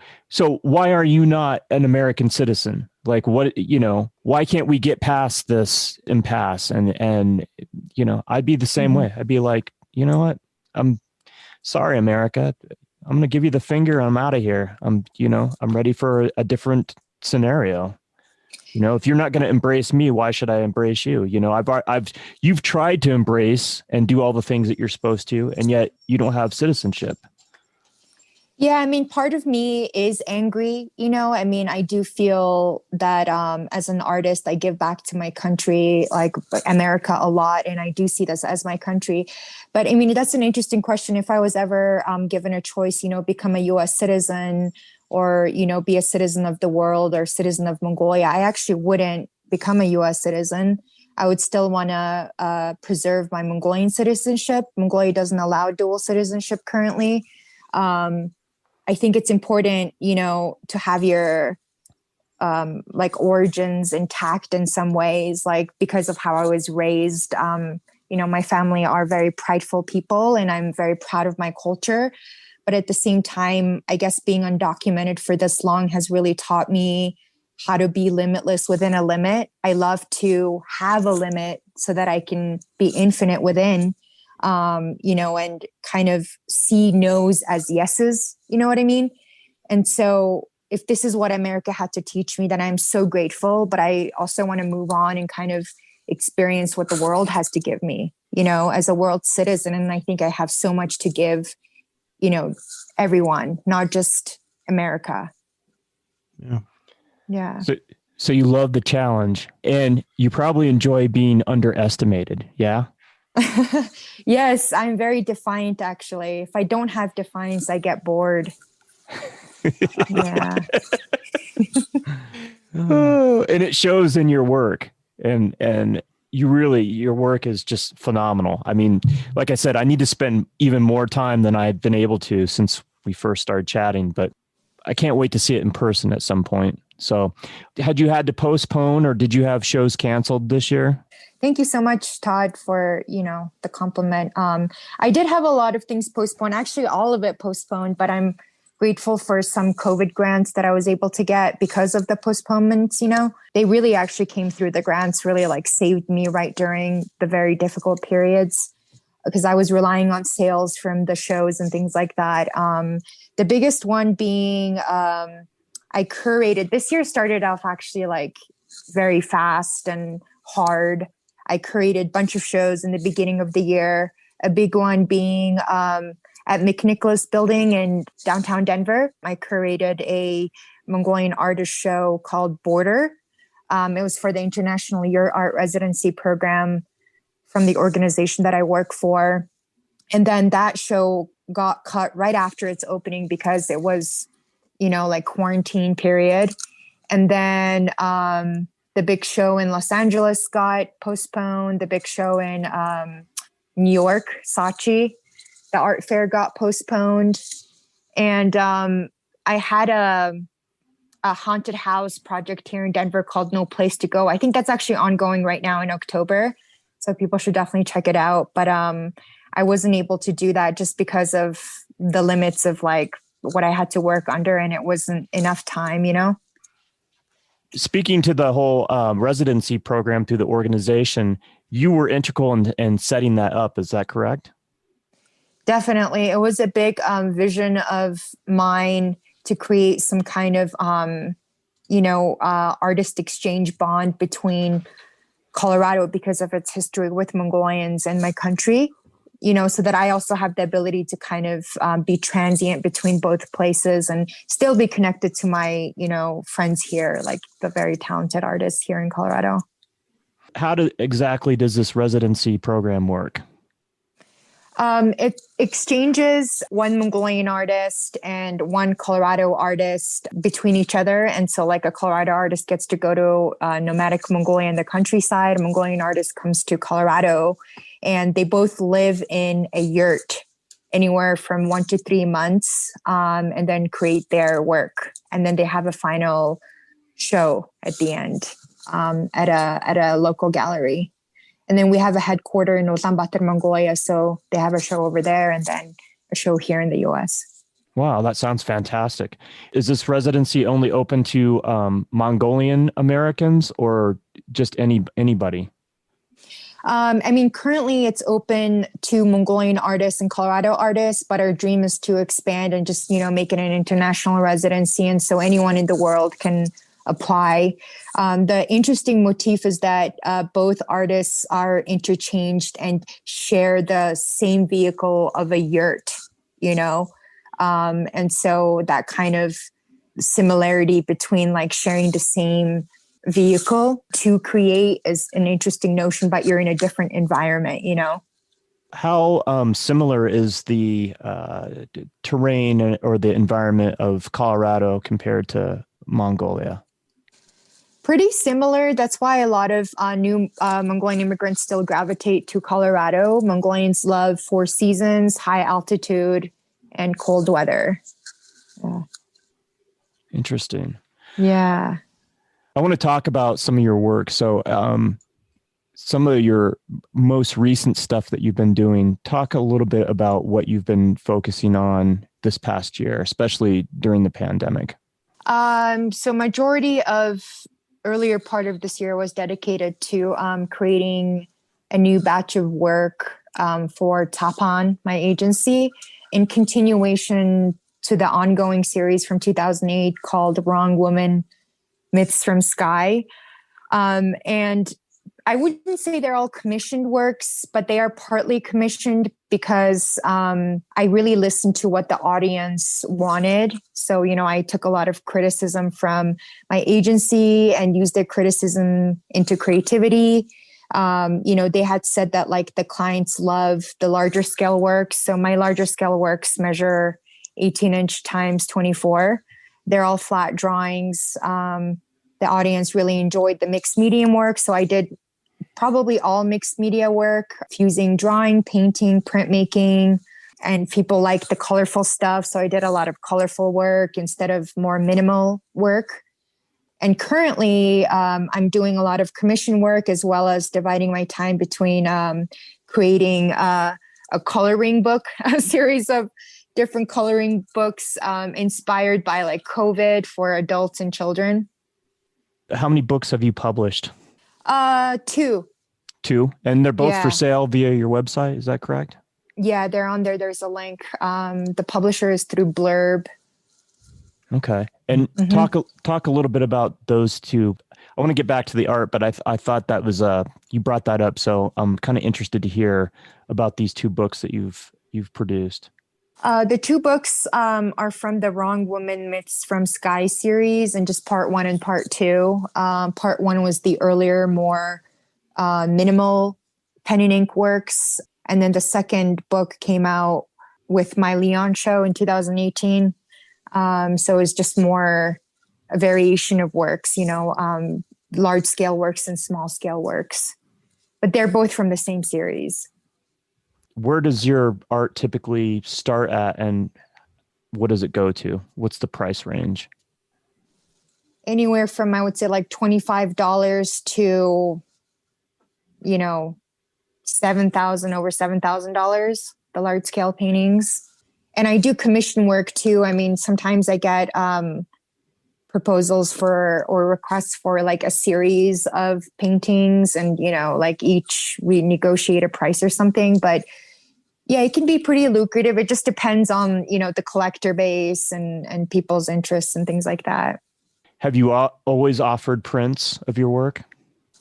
Speaker 1: why are you not an American citizen? Like why can't we get past this impasse? And I'd be the same way. I'd be like, you know what? I'm sorry, America. I'm going to give you the finger. I'm out of here. I'm ready for a different scenario. If you're not going to embrace me, why should I embrace you? You've tried to embrace and do all the things that you're supposed to, and yet you don't have citizenship.
Speaker 3: Yeah, I mean, part of me is angry, I mean, I do feel that as an artist, I give back to my country, like America a lot, and I do see this as my country. But I mean, that's an interesting question. If I was ever given a choice, become a US citizen or, be a citizen of the world or citizen of Mongolia, I actually wouldn't become a US citizen. I would still want to preserve my Mongolian citizenship. Mongolia doesn't allow dual citizenship currently. I think it's important, to have your like origins intact in some ways, like because of how I was raised. My family are very prideful people and I'm very proud of my culture. But at the same time, I guess being undocumented for this long has really taught me how to be limitless within a limit. I love to have a limit so that I can be infinite within. And kind of see no's as yeses, you know what I mean? And so if this is what America had to teach me, then I'm so grateful, but I also want to move on and kind of experience what the world has to give me, as a world citizen. And I think I have so much to give, everyone, not just America.
Speaker 2: Yeah.
Speaker 3: Yeah.
Speaker 1: So you love the challenge and you probably enjoy being underestimated. Yeah.
Speaker 3: Yes, I'm very defiant, actually. If I don't have defiance, I get bored. Yeah.
Speaker 1: Oh, and it shows in your work, and your work is just phenomenal. I mean, like I said, I need to spend even more time than I've been able to since we first started chatting, but I can't wait to see it in person at some point. So had you had to postpone, or did you have shows canceled this year?
Speaker 3: Thank you so much, Todd, for, the compliment. I did have a lot of things postponed, actually all of it postponed, but I'm grateful for some COVID grants that I was able to get because of the postponements. They really actually came through. The grants really saved me right during the very difficult periods, because I was relying on sales from the shows and things like that. The biggest one being, I curated, this year started off actually very fast and hard. I curated a bunch of shows in the beginning of the year, a big one being at McNicholas Building in downtown Denver. I curated a Mongolian artist show called Border. It was for the International Your Art Residency Program from the organization that I work for. And then that show got cut right after its opening because it was, quarantine period. And then the big show in Los Angeles got postponed. The big show in New York, Saatchi, the art fair got postponed. And I had a haunted house project here in Denver called No Place to Go. I think that's actually ongoing right now in October. So people should definitely check it out. But I wasn't able to do that just because of the limits of what I had to work under, and it wasn't enough time,
Speaker 1: Speaking to the whole residency program through the organization, you were integral in setting that up. Is that correct?
Speaker 3: Definitely. It was a big vision of mine to create some kind of, artist exchange bond between Colorado because of its history with Mongolians and my country, so that I also have the ability to kind of be transient between both places and still be connected to my, friends here, the very talented artists here in Colorado.
Speaker 1: How exactly does this residency program work?
Speaker 3: It exchanges one Mongolian artist and one Colorado artist between each other. And so a Colorado artist gets to go to nomadic Mongolia in the countryside. A Mongolian artist comes to Colorado, and they both live in a yurt anywhere from 1 to 3 months, and then create their work. And then they have a final show at the end at a local gallery. And then we have a headquarter in Ulaanbaatar, Mongolia. So they have a show over there and then a show here in the US.
Speaker 1: Wow, that sounds fantastic. Is this residency only open to Mongolian Americans or just anybody?
Speaker 3: Currently it's open to Mongolian artists and Colorado artists, but our dream is to expand and just, make it an international residency. And so anyone in the world can apply. The interesting motif is that both artists are interchanged and share the same vehicle of a yurt, and so that kind of similarity between sharing the same vehicle to create is an interesting notion, but you're in a different environment,
Speaker 1: How similar is the terrain or the environment of Colorado compared to Mongolia?
Speaker 3: Pretty similar. That's why a lot of new Mongolian immigrants still gravitate to Colorado. Mongolians love 4 seasons, high altitude, and cold weather. Yeah.
Speaker 1: Interesting.
Speaker 3: Yeah.
Speaker 1: I want to talk about some of your work. So some of your most recent stuff that you've been doing, talk a little bit about what you've been focusing on this past year, especially during the pandemic.
Speaker 3: So majority of earlier part of this year was dedicated to creating a new batch of work for Tapan, my agency, in continuation to the ongoing series from 2008 called Wrong Woman, Myths from Sky. And I wouldn't say they're all commissioned works, but they are partly commissioned because I really listened to what the audience wanted. So, I took a lot of criticism from my agency and used their criticism into creativity. They had said that the clients love the larger scale works. So my larger scale works measure 18-inch times 24. They're all flat drawings. The audience really enjoyed the mixed medium work. So I did probably all mixed media work, fusing drawing, painting, printmaking, and people like the colorful stuff. So I did a lot of colorful work instead of more minimal work. And currently, I'm doing a lot of commission work as well as dividing my time between creating a coloring book, a series of different coloring books inspired by like COVID for adults and children.
Speaker 1: How many books have you published?
Speaker 3: 2.
Speaker 1: 2? And they're both for sale via your website, is that correct?
Speaker 3: Yeah, they're on there. There's a link. The publisher is through Blurb.
Speaker 1: Okay. And talk a little bit about those 2. I want to get back to the art, but I thought that was you brought that up, so I'm kind of interested to hear about these 2 books that you've produced.
Speaker 3: The 2 books are from the Wrong Woman Myths from Sky series, and just part 1 and part 2. Part 1 was the earlier, more minimal pen and ink works. And then the second book came out with my Leon show in 2018. So it's just more a variation of works, large scale works and small scale works. But they're both from the same series.
Speaker 1: Where does your art typically start at, and what does it go to? What's the price range?
Speaker 3: Anywhere from, I would say, like $25 to, over $7,000, the large scale paintings. And I do commission work too. I mean, sometimes I get proposals for or requests for like a series of paintings, and like each we negotiate a price or something. But yeah, it can be pretty lucrative. It just depends on the collector base and people's interests and things like that.
Speaker 1: Have you always offered prints of your work?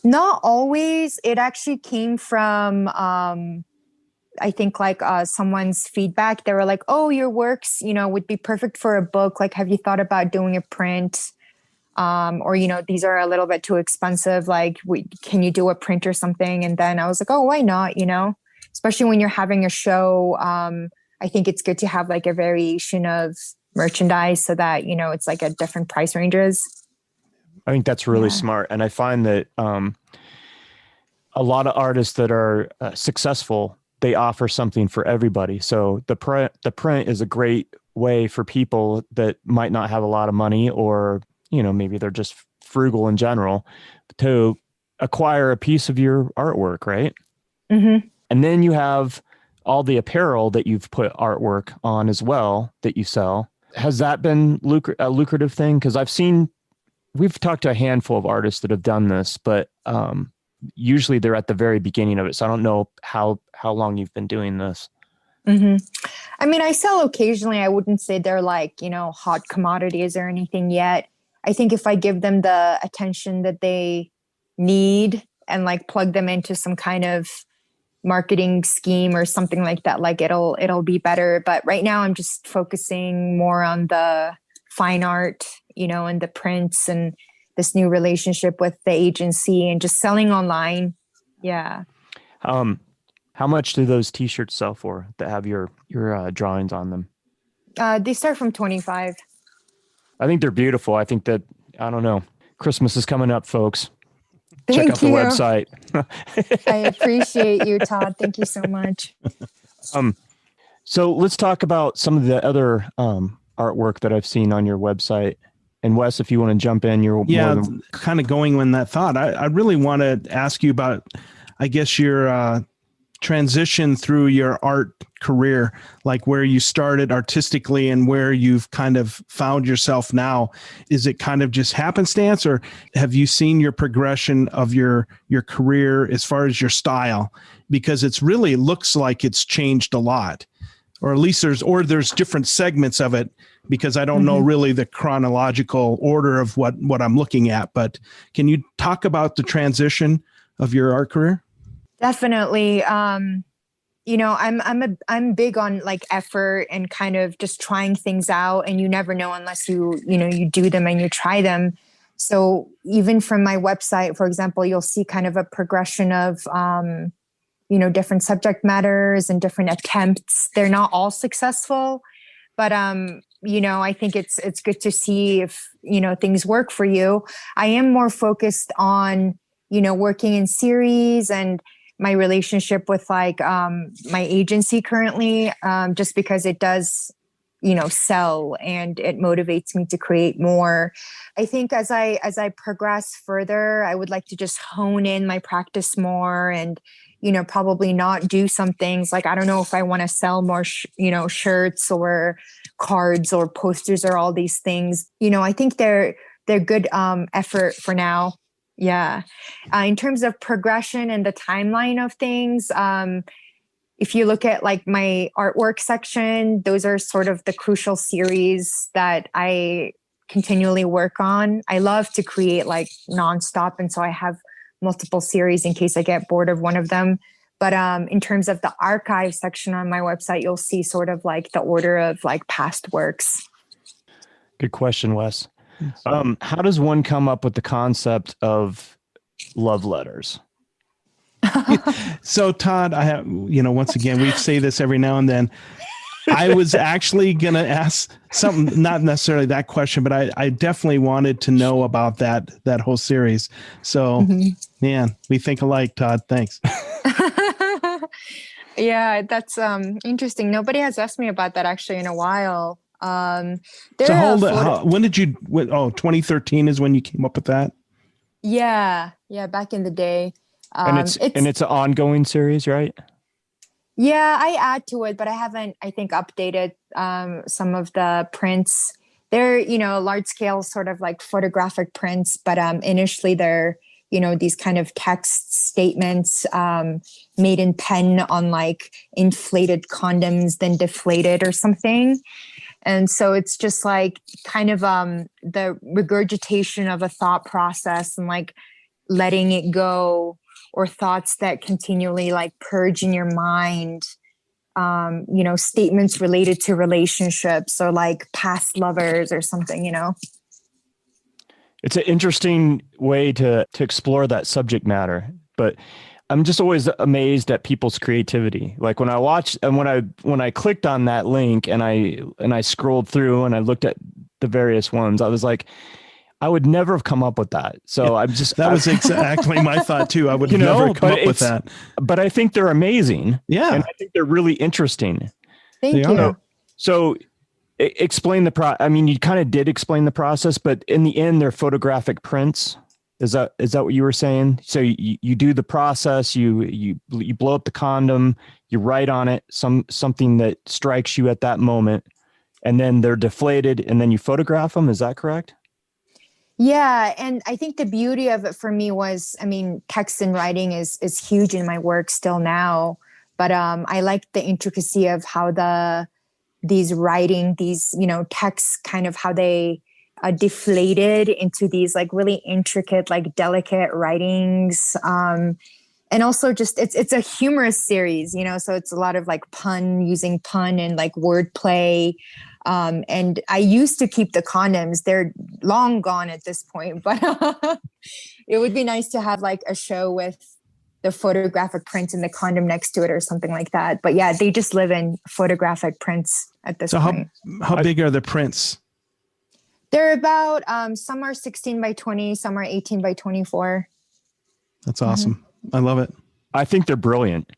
Speaker 3: Not always. It actually came from I think like someone's feedback. They were like, oh, your works, would be perfect for a book. Like, have you thought about doing a print? Or, these are a little bit too expensive. Like, can you do a print or something? And then I was like, oh, why not? Especially when you're having a show. I think it's good to have like a variation of merchandise so that, it's like at different price ranges.
Speaker 1: I think that's really smart. And I find that a lot of artists that are successful, they offer something for everybody. So the print is a great way for people that might not have a lot of money, or, maybe they're just frugal in general, to acquire a piece of your artwork, right?
Speaker 3: Mm-hmm.
Speaker 1: And then you have all the apparel that you've put artwork on as well that you sell. Has that been a lucrative thing? Because we've talked to a handful of artists that have done this, but usually they're at the very beginning of it. So I don't know how long you've been doing this.
Speaker 3: Mm-hmm. I mean, I sell occasionally. I wouldn't say they're like, hot commodities or anything yet. I think if I give them the attention that they need and like plug them into some kind of marketing scheme or something like that, like it'll be better. But right now I'm just focusing more on the fine art, and the prints and this new relationship with the agency and just selling online. Yeah.
Speaker 1: How much do those t-shirts sell for that have your drawings on them?
Speaker 3: They start from $25.
Speaker 1: I think they're beautiful. I think that, I don't know, Christmas is coming up, folks.
Speaker 3: Thank
Speaker 1: Check out the website.
Speaker 3: I appreciate you, Todd. Thank you so much.
Speaker 1: So let's talk about some of the other artwork that I've seen on your website. And Wes, if you want to jump in, you're
Speaker 2: kind of going in that thought. I really want to ask you about, I guess, your transition through your art career, like where you started artistically and where you've kind of found yourself now. Is it kind of just happenstance, or have you seen your progression of your career as far as your style? Because it's really looks like it's changed a lot, or at least there's different segments of it, because I don't know really the chronological order of what I'm looking at. But can you talk about the transition of your art career?
Speaker 3: Definitely. I'm big on like effort and kind of just trying things out, and you never know unless you do them and you try them. So even from my website, for example, you'll see kind of a progression of, different subject matters and different attempts. They're not all successful, but I think it's good to see if, things work for you. I am more focused on, working in series and my relationship with like my agency currently, just because it does, sell and it motivates me to create more. I think as I progress further, I would like to just hone in my practice more and, probably not do some things like, I don't know if I want to sell more, shirts or cards or posters or all these things. I think they're good effort for now. Yeah. In terms of progression and the timeline of things, if you look at like my artwork section, those are sort of the crucial series that I continually work on. I love to create like nonstop. And so I have multiple series in case I get bored of one of them. But in terms of the archive section on my website, you'll see sort of like the order of like past works.
Speaker 1: Good question, Wes. How does one come up with the concept of love letters?
Speaker 2: So Todd, I have, once again, we say this every now and then. I was actually going to ask something, not necessarily that question, but I definitely wanted to know about that whole series. So, man, we think alike, Todd. Thanks.
Speaker 3: Yeah, that's interesting. Nobody has asked me about that actually in a while.
Speaker 2: So hold it. When did you? 2013 is when you came up with that.
Speaker 3: Yeah, back in the day.
Speaker 1: And it's an ongoing series, right?
Speaker 3: Yeah, I add to it, but I haven't, I think, updated some of the prints. They're, large scale sort of like photographic prints, but initially they're, these kind of text statements made in pen on like inflated condoms, then deflated or something. And so it's just like kind of the regurgitation of a thought process and like letting it go, or thoughts that continually like purge in your mind, statements related to relationships or like past lovers or something,
Speaker 1: It's an interesting way to explore that subject matter, but I'm just always amazed at people's creativity. Like when I watched and when I clicked on that link and I scrolled through and I looked at the various ones, I was like, I would never have come up with that. So I'm just
Speaker 2: that was exactly my thought too. I would never come up with that.
Speaker 1: But I think they're amazing.
Speaker 2: Yeah,
Speaker 1: and I think they're really interesting.
Speaker 3: Thank you.
Speaker 1: So explain the I mean, you kind of did explain the process, but in the end, they're photographic prints. Is that what you were saying? So you do the process, you blow up the condom, you write on it something that strikes you at that moment, and then they're deflated, and then you photograph them. Is that correct?
Speaker 3: Yeah. And I think the beauty of it for me was, text and writing is huge in my work still now, but I like the intricacy of how these texts kind of how they deflated into these like really intricate, like delicate writings. And also just, it's a humorous series, so it's a lot of like using pun and like wordplay. And I used to keep the condoms. They're long gone at this point, but it would be nice to have like a show with the photographic print and the condom next to it or something like that. But yeah, they just live in photographic prints at this point.
Speaker 2: How big are the prints?
Speaker 3: They're about, some are 16 by 20, some are 18 by 24.
Speaker 2: That's awesome. I love it.
Speaker 1: I think they're brilliant.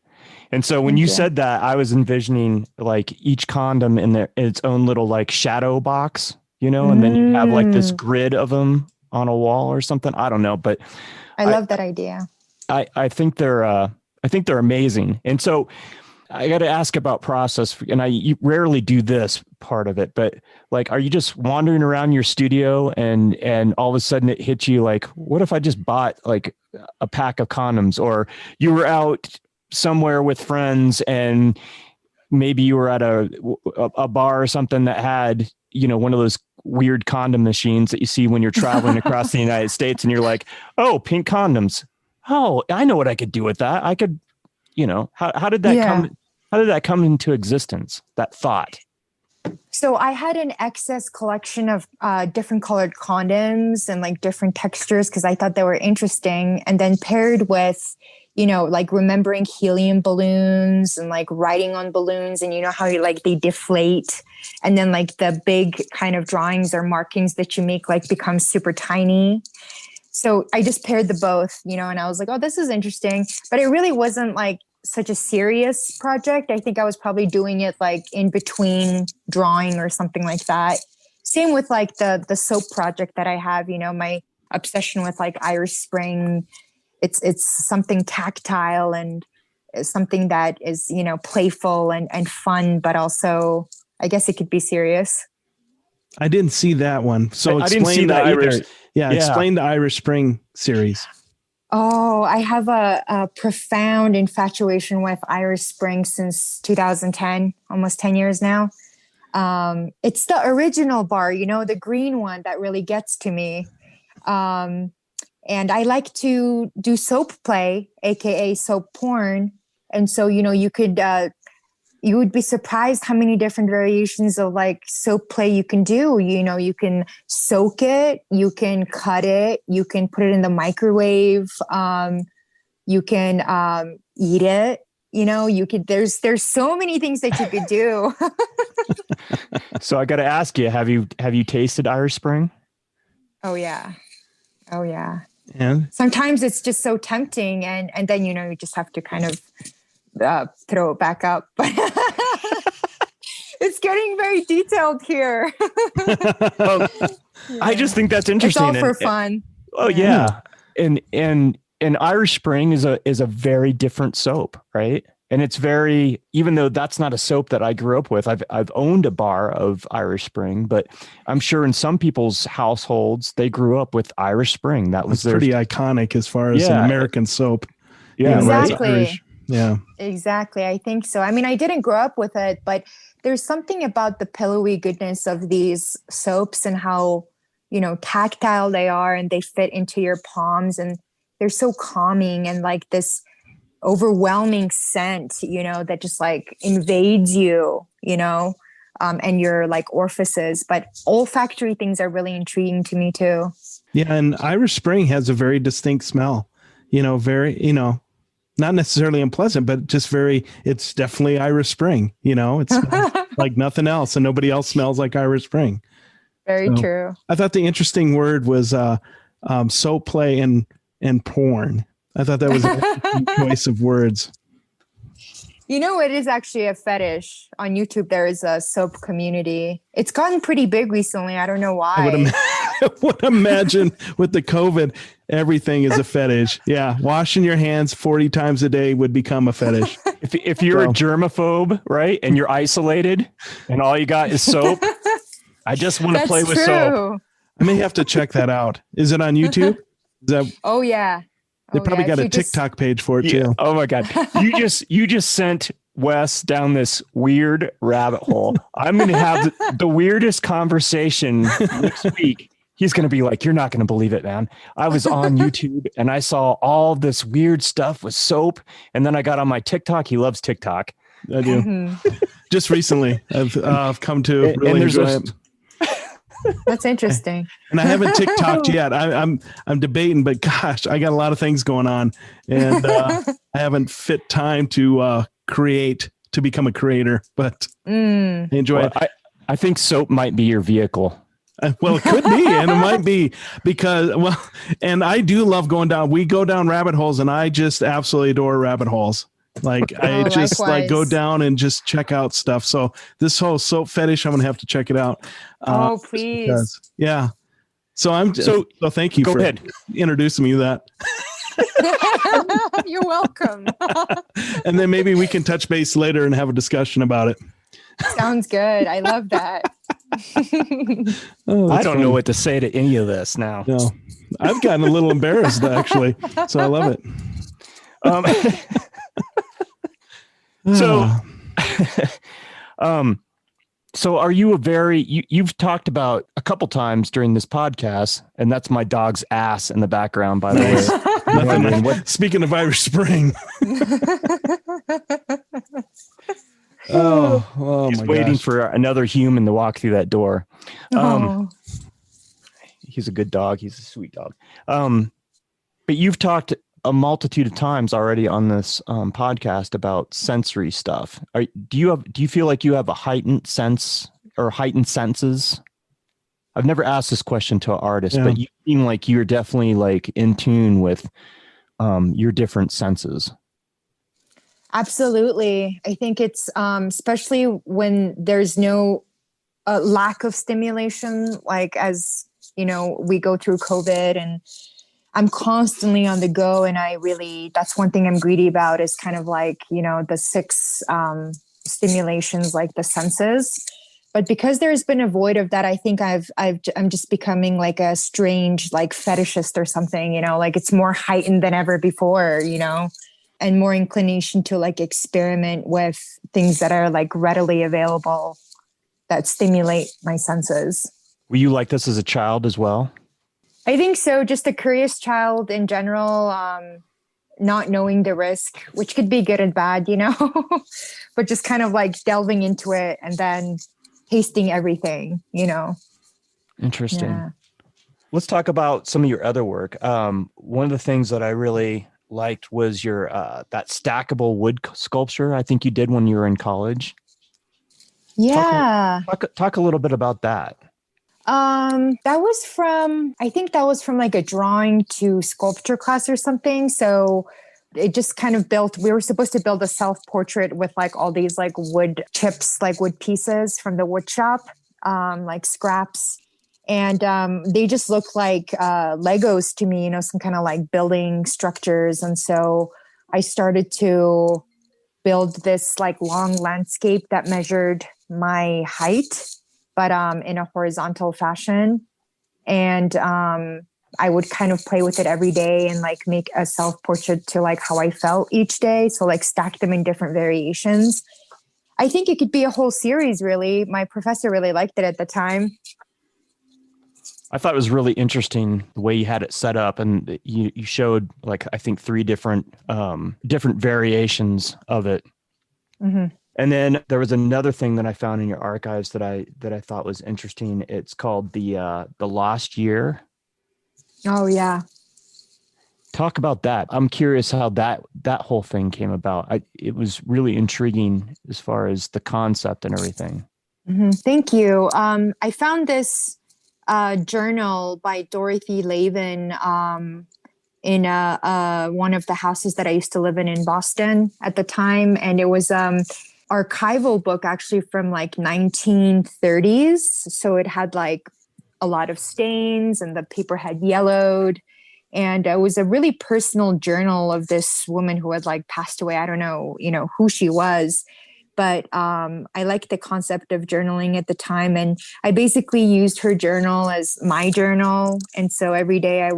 Speaker 1: And so when you said that, I was envisioning like each condom in its own little like shadow box, and then you have like this grid of them on a wall or something. I don't know, but
Speaker 3: I love that idea.
Speaker 1: I think they're amazing. And so I got to ask about process, and you rarely do this part of it, but like, are you just wandering around your studio and all of a sudden it hits you like, what if I just bought like a pack of condoms? Or you were out somewhere with friends and maybe you were at a bar or something that had, one of those weird condom machines that you see when you're traveling across the United States, and you're like, oh, pink condoms. Oh, I know what I could do with that. I could, how did that come? How did that come into existence? That thought.
Speaker 3: So I had an excess collection of different colored condoms and like different textures because I thought they were interesting. And then paired with, like remembering helium balloons and like riding on balloons, and how they deflate, and then like the big kind of drawings or markings that you make like become super tiny. So I just paired the both, and I was like, oh, this is interesting. But it really wasn't like such a serious project. I think I was probably doing it like in between drawing or something like that. Same with like the soap project that I have, my obsession with like Irish Spring. It's something tactile and something that is, playful and fun, but also I guess it could be serious.
Speaker 2: I didn't see that one. So
Speaker 1: I didn't see
Speaker 2: the
Speaker 1: that
Speaker 2: Irish.
Speaker 1: either.
Speaker 2: Yeah, explain the Irish Spring series.
Speaker 3: Oh, I have a profound infatuation with Irish Spring since 2010, almost 10 years now. It's the original bar, the green one that really gets to me. And I like to do soap play, AKA soap porn. And so, you would be surprised how many different variations of like soap play you can do. You can soak it, you can cut it, you can put it in the microwave, you can eat it. There's so many things that you could do.
Speaker 1: So I got to ask you, have you tasted Irish Spring?
Speaker 3: Oh yeah.
Speaker 2: And
Speaker 3: sometimes it's just so tempting, and then you just have to kind of throw it back up. It's getting very detailed here.
Speaker 1: Well, I just think that's interesting.
Speaker 3: It's all for fun.
Speaker 1: Oh yeah. And Irish Spring is a very different soap, right? And it's very, even though that's not a soap that I grew up with, I've owned a bar of Irish Spring, but I'm sure in some people's households they grew up with Irish Spring. That was
Speaker 2: pretty iconic as far as an American soap.
Speaker 1: Yeah,
Speaker 3: exactly.
Speaker 2: Right. Yeah,
Speaker 3: exactly. I think so. I mean, I didn't grow up with it, but there's something about the pillowy goodness of these soaps and how, tactile they are, and they fit into your palms, and they're so calming, and like this overwhelming scent, that just like invades you, and your like orifices. But olfactory things are really intriguing to me too.
Speaker 2: Yeah, and Irish Spring has a very distinct smell. Very, not necessarily unpleasant, but just it's definitely Irish Spring. It's like nothing else, and nobody else smells like Irish Spring.
Speaker 3: Very true.
Speaker 2: I thought the interesting word was soap play and porn. I thought that was a choice of words.
Speaker 3: It is actually a fetish. On YouTube, there is a soap community. It's gotten pretty big recently. I don't know why.
Speaker 2: I would imagine with the COVID, everything is a fetish. Yeah. Washing your hands 40 times a day would become a fetish.
Speaker 1: If you're a germaphobe, right, and you're isolated and all you got is soap, I just want to play with soap.
Speaker 2: I may have to check that out. Is it on YouTube?
Speaker 3: Oh, yeah.
Speaker 2: They probably got a TikTok page for it too.
Speaker 1: Oh my God. You just sent Wes down this weird rabbit hole. I'm going to have the weirdest conversation next week. He's going to be like, you're not going to believe it, man. I was on YouTube and I saw all this weird stuff with soap. And then I got on my TikTok. He loves TikTok.
Speaker 2: I do. Mm-hmm. Just recently, I've come to really enjoy it.
Speaker 3: That's interesting.
Speaker 2: And I haven't TikToked yet. I'm debating, but gosh, I got a lot of things going on, and I haven't fit time to become a creator. But I enjoy it.
Speaker 1: I think soap might be your vehicle.
Speaker 2: Well, it could be, and it might be because, and I do love going down. We go down rabbit holes, and I just absolutely adore rabbit holes. Like I just
Speaker 3: likewise.
Speaker 2: Like go down and just check out stuff. So this whole soap fetish, I'm going to have to check it out.
Speaker 3: Oh, please.
Speaker 2: Yeah. So so thank you for introducing me to that.
Speaker 3: You're welcome.
Speaker 2: And then maybe we can touch base later and have a discussion about it.
Speaker 3: Sounds good. I love that.
Speaker 1: I don't know what to say to any of this now.
Speaker 2: No, I've gotten a little embarrassed actually. So I love it.
Speaker 1: So are you you've talked about a couple times during this podcast, and that's my dog's ass in the background, by the way.
Speaker 2: Speaking of Irish Spring. Oh
Speaker 1: He's
Speaker 2: my
Speaker 1: waiting
Speaker 2: gosh.
Speaker 1: for another human to walk through that door. He's a good dog. He's a sweet dog. But you've talked a multitude of times already on this podcast about sensory stuff. Do you feel like you have a heightened sense or heightened senses? I've never asked this question to an artist, but you seem like you're definitely like in tune with your different senses.
Speaker 3: Absolutely. I think it's especially when there's no lack of stimulation, like as we go through COVID, and I'm constantly on the go, and that's one thing I'm greedy about, is kind of like, the six stimulations, like the senses. But because there's been a void of that, I think I'm just becoming like a strange, like fetishist or something, like it's more heightened than ever before, and more inclination to like experiment with things that are like readily available that stimulate my senses.
Speaker 1: Were you like this as a child as well?
Speaker 3: I think so. Just a curious child in general, not knowing the risk, which could be good and bad, but just kind of like delving into it and then tasting everything,
Speaker 1: Interesting.
Speaker 3: Yeah.
Speaker 1: Let's talk about some of your other work. One of the things that I really liked was your that stackable wood sculpture I think you did when you were in college.
Speaker 3: Yeah.
Speaker 1: Talk a little bit about that.
Speaker 3: I think that was from like a drawing to sculpture class or something. So it just kind of we were supposed to build a self-portrait with like all these like wood chips, like wood pieces from the wood shop, like scraps. And they just look like Legos to me, some kind of like building structures. And so I started to build this like long landscape that measured my height, but in a horizontal fashion. And I would kind of play with it every day and like make a self-portrait to like how I felt each day. So like stack them in different variations. I think it could be a whole series, really. My professor really liked it at the time.
Speaker 1: I thought it was really interesting the way you had it set up, and you showed like, I think 3 different variations of it.
Speaker 3: Mm-hmm.
Speaker 1: And then there was another thing that I found in your archives that I thought was interesting. It's called the Lost Year.
Speaker 3: Oh yeah.
Speaker 1: Talk about that. I'm curious how that whole thing came about. It was really intriguing as far as the concept and everything.
Speaker 3: Mm-hmm. Thank you. I found this journal by Dorothy Lavin in one of the houses that I used to live in Boston at the time, and it was archival book actually from like 1930s. So it had like a lot of stains and the paper had yellowed. And it was a really personal journal of this woman who had like passed away. I don't know, who she was, but I liked the concept of journaling at the time. And I basically used her journal as my journal. And so every day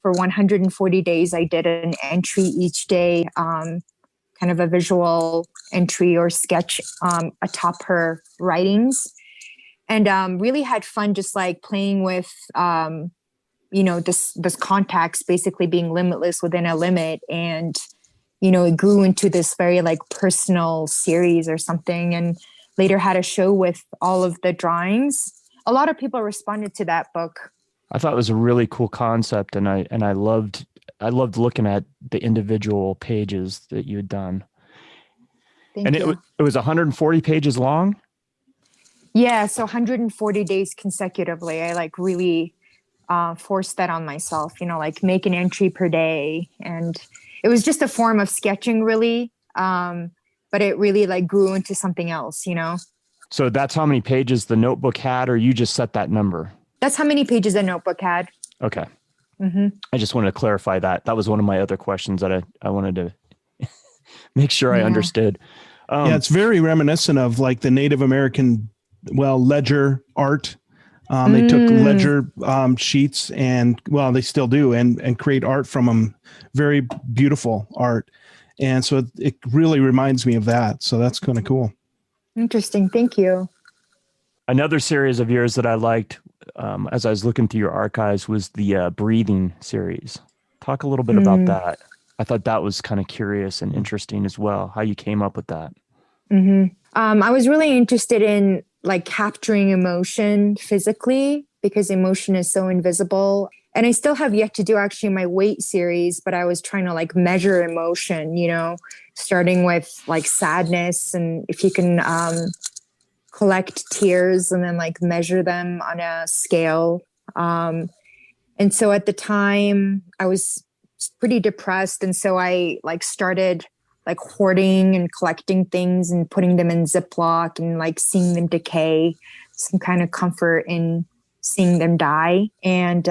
Speaker 3: for 140 days, I did an entry each day, kind of a visual entry or sketch atop her writings. And really had fun just like playing with, this context basically being limitless within a limit. And, it grew into this very like personal series or something, and later had a show with all of the drawings. A lot of people responded to that book.
Speaker 1: I thought it was a really cool concept, and I loved looking at the individual pages that you had done.
Speaker 3: Thank you.
Speaker 1: It was 140 pages long?
Speaker 3: Yeah, so 140 days consecutively. I like really forced that on myself, like make an entry per day. And it was just a form of sketching, really. But it really like grew into something else, So
Speaker 1: that's how many pages the notebook had, or you just set that number?
Speaker 3: That's how many pages a notebook had.
Speaker 1: Okay.
Speaker 3: Mm-hmm.
Speaker 1: I just wanted to clarify that. That was one of my other questions that I wanted to make sure I understood.
Speaker 2: It's very reminiscent of like the Native American, ledger art. They took ledger sheets and, they still do, and create art from them. Very beautiful art. And so it really reminds me of that. So that's kind of cool.
Speaker 3: Interesting. Thank you.
Speaker 1: Another series of yours that I liked as I was looking through your archives was the breathing series. Talk a little bit about that. I thought that was kind of curious and interesting as well, how you came up with that.
Speaker 3: Mm-hmm. I was really interested in like capturing emotion physically, because emotion is so invisible. And I still have yet to do actually my weight series, but I was trying to like measure emotion, starting with like sadness, and if you can collect tears and then like measure them on a scale. And so at the time I was pretty depressed. And so I like started like hoarding and collecting things and putting them in Ziploc and like seeing them decay, some kind of comfort in seeing them die. And,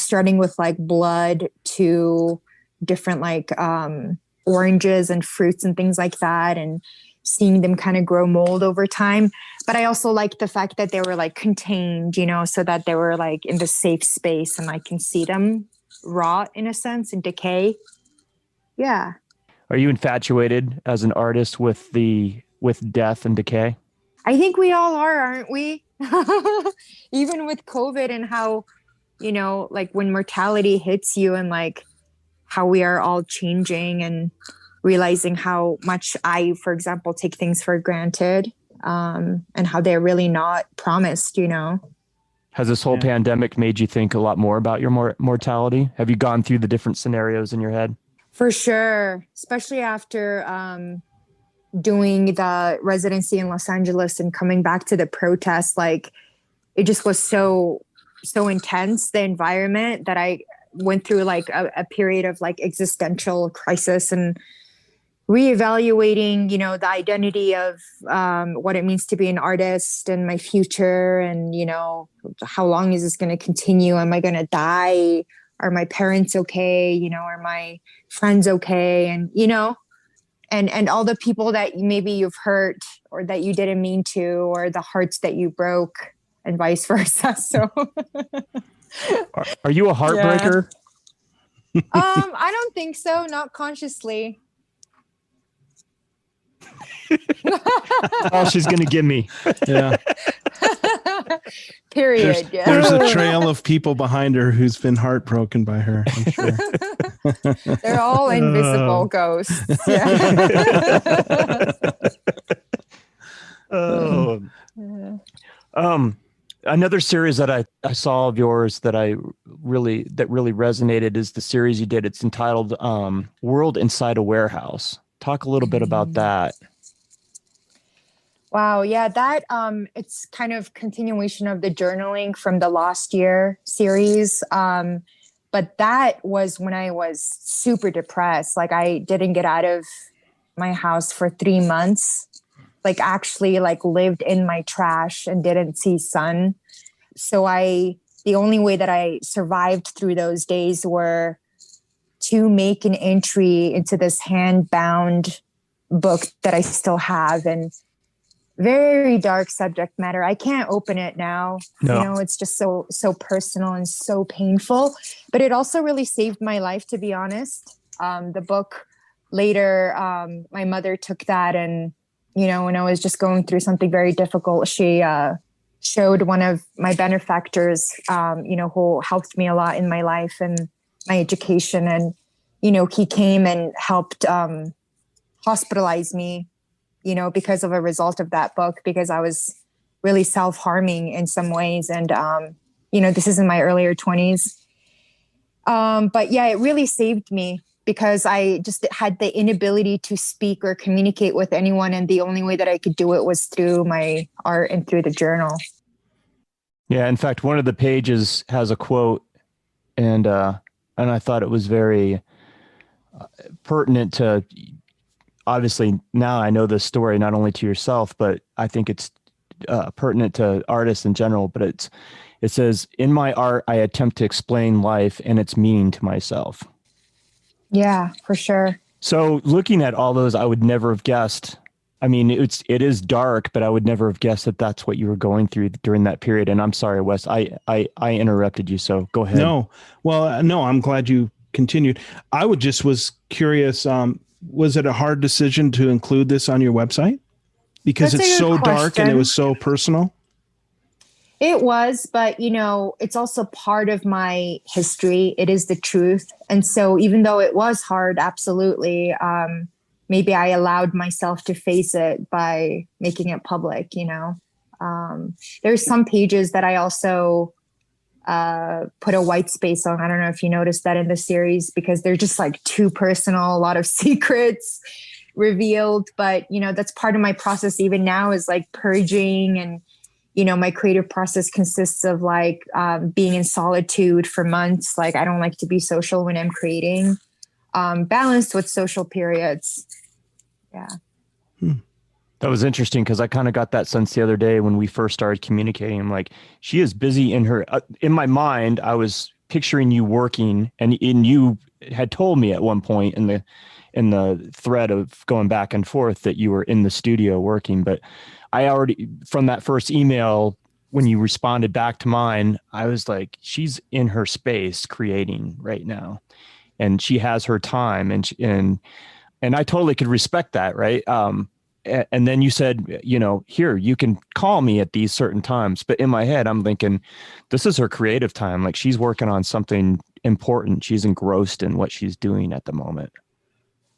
Speaker 3: starting with like blood to different like oranges and fruits and things like that, and seeing them kind of grow mold over time. But I also liked the fact that they were like contained, so that they were like in the safe space and I can see them rot in a sense and decay. Yeah.
Speaker 1: Are you infatuated as an artist with death and decay?
Speaker 3: I think we all are, aren't we? Even with COVID and how, like when mortality hits you and like how we are all changing and realizing how much I, for example, take things for granted, and how they're really not promised,
Speaker 1: Has this whole pandemic made you think a lot more about your mortality? Have you gone through the different scenarios in your head?
Speaker 3: For sure, especially after doing the residency in Los Angeles and coming back to the protest, like it just was so intense, the environment, that I went through like a period of like existential crisis and reevaluating, the identity of what it means to be an artist and my future, and how long is this going to continue? Am I going to die? Are my parents okay? Are my friends okay? And and all the people that maybe you've hurt or that you didn't mean to, or the hearts that you broke, and vice versa. So
Speaker 1: are you a heartbreaker?
Speaker 3: Yeah. I don't think so. Not consciously.
Speaker 1: All she's gonna give me.
Speaker 2: Yeah.
Speaker 3: Period.
Speaker 2: There's a trail of people behind her who's been heartbroken by her, I'm sure.
Speaker 3: They're all invisible ghosts. Yeah.
Speaker 1: Another series that I saw of yours that really resonated is the series you did. It's entitled World Inside a Warehouse. Talk a little bit about that.
Speaker 3: Wow. Yeah, that it's kind of continuation of the journaling from the last year series. But that was when I was super depressed. Like I didn't get out of my house for 3 months, like actually like lived in my trash and didn't see sun. So the only way that I survived through those days were to make an entry into this hand-bound book that I still have, and very dark subject matter. I can't open it now.
Speaker 1: No.
Speaker 3: It's just so personal and so painful, but it also really saved my life, to be honest. The book later, my mother took that, and, when I was just going through something very difficult, she showed one of my benefactors, who helped me a lot in my life and my education. And, he came and helped hospitalize me, because of a result of that book, because I was really self-harming in some ways. And, this is in my earlier 20s. But yeah, it really saved me because I just had the inability to speak or communicate with anyone. And the only way that I could do it was through my art and through the journal.
Speaker 1: Yeah. In fact, one of the pages has a quote, and I thought it was very pertinent to, obviously now I know this story, not only to yourself, but I think it's pertinent to artists in general. But it says, "In my art, I attempt to explain life and its meaning to myself."
Speaker 3: Yeah, for sure.
Speaker 1: So looking at all those, I would never have guessed. I mean, it is dark, but I would never have guessed that that's what you were going through during that period. And I'm sorry, Wes, I interrupted you. So go ahead.
Speaker 2: No, well, no, I'm glad you continued. I was curious. Was it a hard decision to include this on your website? Because
Speaker 3: That's
Speaker 2: it's so dark and it was so personal?
Speaker 3: It was, but it's also part of my history. It is the truth. And so even though it was hard, absolutely, maybe I allowed myself to face it by making it public, There's some pages that I also put a white space on. I don't know if you noticed that in the series, because they're just like too personal, a lot of secrets revealed. But, that's part of my process even now, is like purging. And, my creative process consists of like being in solitude for months. Like, I don't like to be social when I'm creating, balanced with social periods. Yeah.
Speaker 1: That was interesting, because I kind of got that sense the other day when we first started communicating. I'm like, she is busy in my mind. I was picturing you working, and you had told me at one point in the thread of going back and forth that you were in the studio working. But I already, from that first email, when you responded back to mine, I was like, she's in her space creating right now, and she has her time, and I totally could respect that. Right. And then you said, here, you can call me at these certain times. But in my head, I'm thinking, this is her creative time. Like, she's working on something important. She's engrossed in what she's doing at the moment.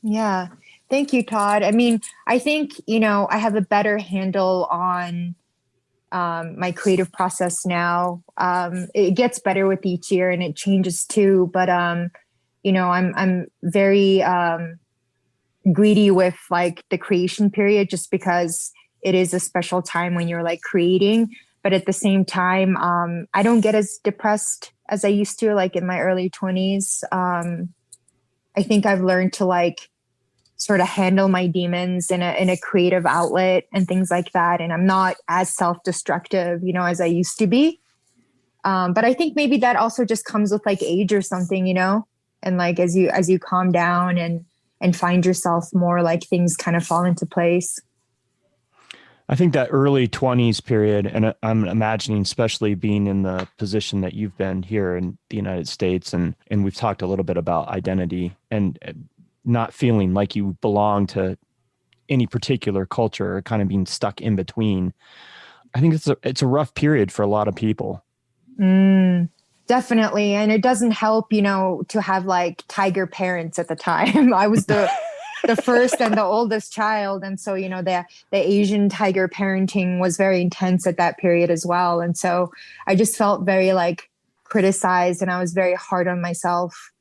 Speaker 1: Yeah.
Speaker 3: Thank you, Todd. I mean, I think, I have a better handle on my creative process now. It gets better with each year, and it changes too. But, I'm very greedy with like the creation period, just because it is a special time when you're like creating. But at the same time, I don't get as depressed as I used to, like in my early 20s. I think I've learned to like sort of handle my demons in a creative outlet and things like that. And I'm not as self-destructive, as I used to be. But I think maybe that also just comes with like age or something, and like as you calm down and find yourself more, like things kind of fall into place.
Speaker 1: I think that early 20s period, and I'm imagining, especially being in the position that you've been here in the United States, and we've talked a little bit about identity and not feeling like you belong to any particular culture, or kind of being stuck in between. I think it's a rough period for a lot of people.
Speaker 3: Definitely. And it doesn't help, to have like tiger parents at the time. I was the first and the oldest child. And so, the Asian tiger parenting was very intense at that period as well. And so I just felt very like criticized, and I was very hard on myself.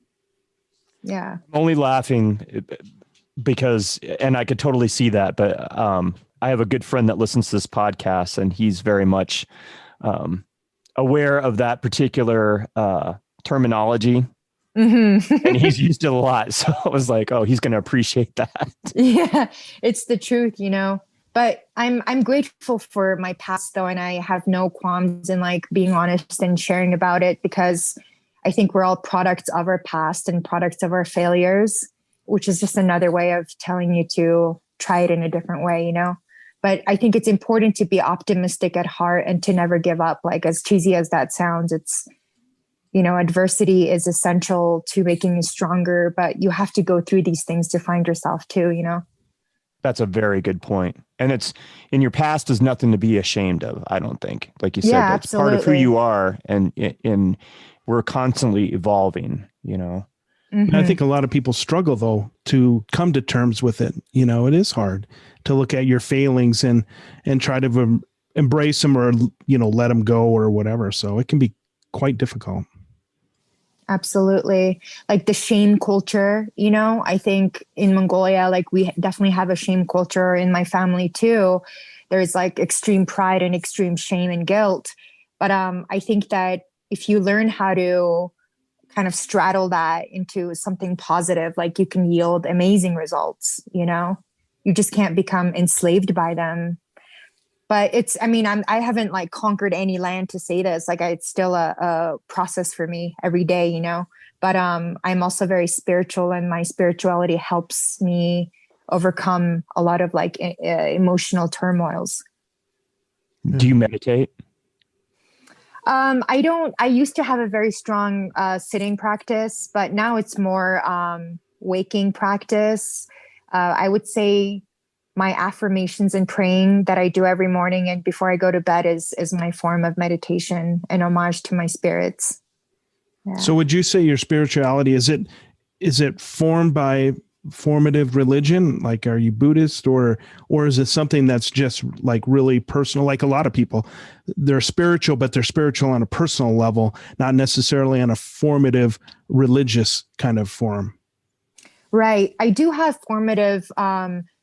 Speaker 3: Yeah.
Speaker 1: I'm only laughing because, and I could totally see that, but I have a good friend that listens to this podcast, and he's very much aware of that particular terminology. Mm-hmm. And he's used it a lot. So I was like, oh, he's going to appreciate that.
Speaker 3: Yeah, it's the truth, but I'm grateful for my past though. And I have no qualms in like being honest and sharing about it, because I think we're all products of our past and products of our failures, which is just another way of telling you to try it in a different way, But I think it's important to be optimistic at heart and to never give up. Like, as cheesy as that sounds, it's, adversity is essential to making you stronger, but you have to go through these things to find yourself too,
Speaker 1: That's a very good point. And it's, in your past is nothing to be ashamed of, I don't think. Like you said,
Speaker 3: yeah,
Speaker 1: that's part of who you are. And we're constantly evolving,
Speaker 2: Mm-hmm. And I think a lot of people struggle though to come to terms with it. It is hard to look at your failings and try to embrace them, or, let them go or whatever. So it can be quite difficult.
Speaker 3: Absolutely. Like the shame culture, I think in Mongolia, like we definitely have a shame culture in my family too. There's like extreme pride and extreme shame and guilt. But I think that if you learn how to kind of straddle that into something positive, like you can yield amazing results, you just can't become enslaved by them. But I haven't like conquered any land to say this, like it's still a process for me every day, but I'm also very spiritual, and my spirituality helps me overcome a lot of like emotional turmoils.
Speaker 1: Do you meditate?
Speaker 3: I used to have a very strong sitting practice, but now it's more waking practice. I would say my affirmations and praying that I do every morning and before I go to bed is my form of meditation and homage to my spirits. Yeah.
Speaker 2: So would you say your spirituality, is it formed by formative religion? Like, are you Buddhist or is it something that's just like really personal? Like a lot of people, they're spiritual, but they're spiritual on a personal level, not necessarily on a formative religious kind of form.
Speaker 3: Right. I do have formative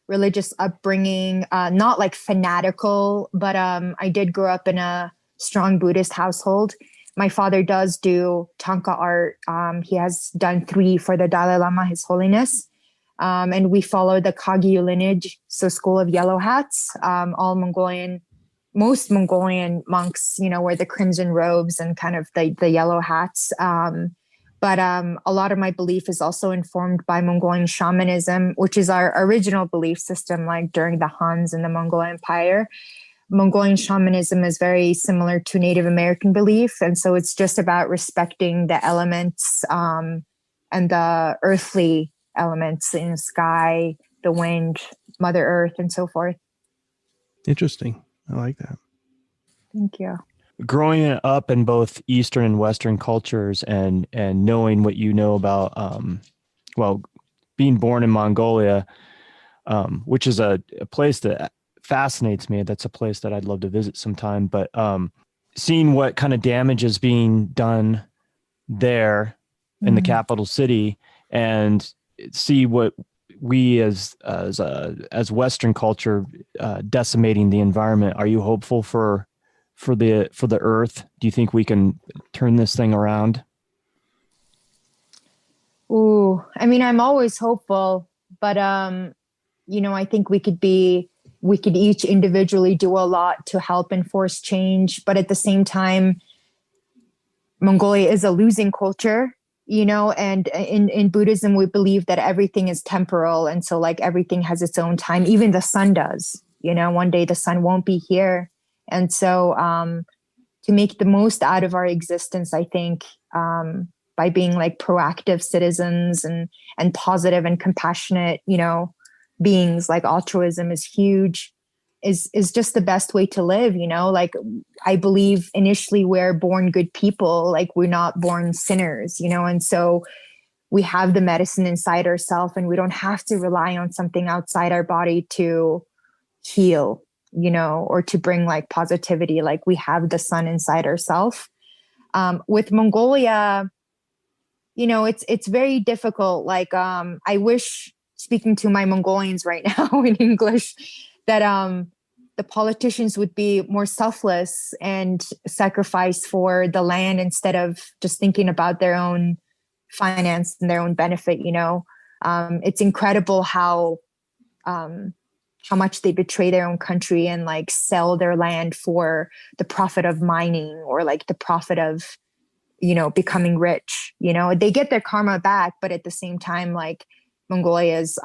Speaker 3: religious upbringing, not like fanatical, but I did grow up in a strong Buddhist household. My father does do Thangka art. He has done 3 for the Dalai Lama, His Holiness. And we follow the Kagyu lineage, so school of yellow hats. All Mongolian, most Mongolian monks, wear the crimson robes and kind of the yellow hats. But a lot of my belief is also informed by Mongolian shamanism, which is our original belief system, like during the Huns and the Mongol Empire. Mongolian shamanism is very similar to Native American belief. And so it's just about respecting the elements and the earthly elements in the sky, the wind, Mother Earth, and so forth.
Speaker 2: Interesting. I like that.
Speaker 3: Thank you.
Speaker 1: Growing up in both Eastern and Western cultures and knowing what you know about, being born in Mongolia, which is a place that fascinates me. That's a place that I'd love to visit sometime. But seeing what kind of damage is being done there in the capital city, and see what we as Western culture decimating the environment. Are you hopeful for the earth? Do you think we can turn this thing around?
Speaker 3: Ooh, I mean, I'm always hopeful, but I think we could each individually do a lot to help enforce change. But at the same time, Mongolia is a losing culture, and in Buddhism, we believe that everything is temporal. And so like everything has its own time. Even the sun does, one day the sun won't be here. And so to make the most out of our existence, I think by being like proactive citizens and positive and compassionate, beings, like altruism is huge, is just the best way to live. Like I believe initially we're born good people, like we're not born sinners, and so we have the medicine inside ourselves and we don't have to rely on something outside our body to heal, or to bring like positivity. Like we have the sun inside ourselves. With Mongolia, it's very difficult. Like I wish, speaking to my Mongolians right now in English, that the politicians would be more selfless and sacrifice for the land instead of just thinking about their own finance and their own benefit. It's incredible how much they betray their own country and like sell their land for the profit of mining or like the profit of, becoming rich. They get their karma back, but at the same time, like Mongolia's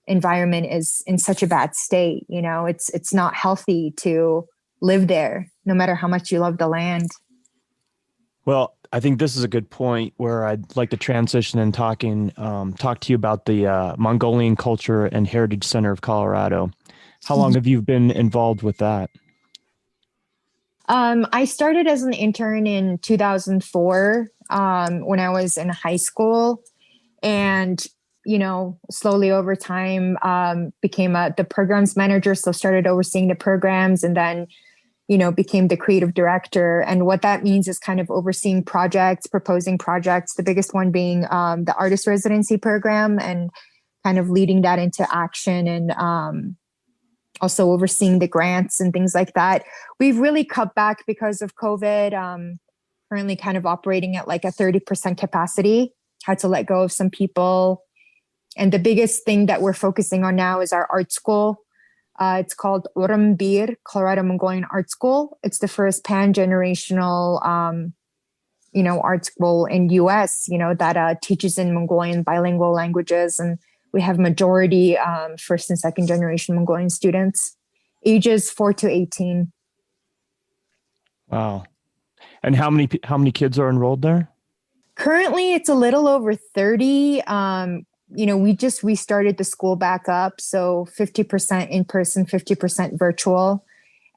Speaker 3: environment is in such a bad state. It's not healthy to live there, no matter how much you love the land. Well,
Speaker 1: I think this is a good point where I'd like to transition and talk to you about the Mongolian Culture and Heritage Center of Colorado. How long have you been involved with that?
Speaker 3: I started as an intern in 2004 when I was in high school, and slowly over time became the programs manager. So started overseeing the programs, and then became the creative director. And what that means is kind of overseeing projects, proposing projects, the biggest one being the artist residency program, and kind of leading that into action, and also overseeing the grants and things like that. We've really cut back because of COVID, currently kind of operating at like a 30% capacity, had to let go of some people. And the biggest thing that we're focusing on now is our art school. It's called Orambir, Colorado Mongolian Art School. It's the first pan-generational, art school in U.S., that teaches in Mongolian bilingual languages. And we have majority first and second generation Mongolian students, ages 4 to 18.
Speaker 1: Wow. And how many kids are enrolled there?
Speaker 3: Currently, it's a little over 30. We just restarted the school back up. So 50% in person, 50% virtual.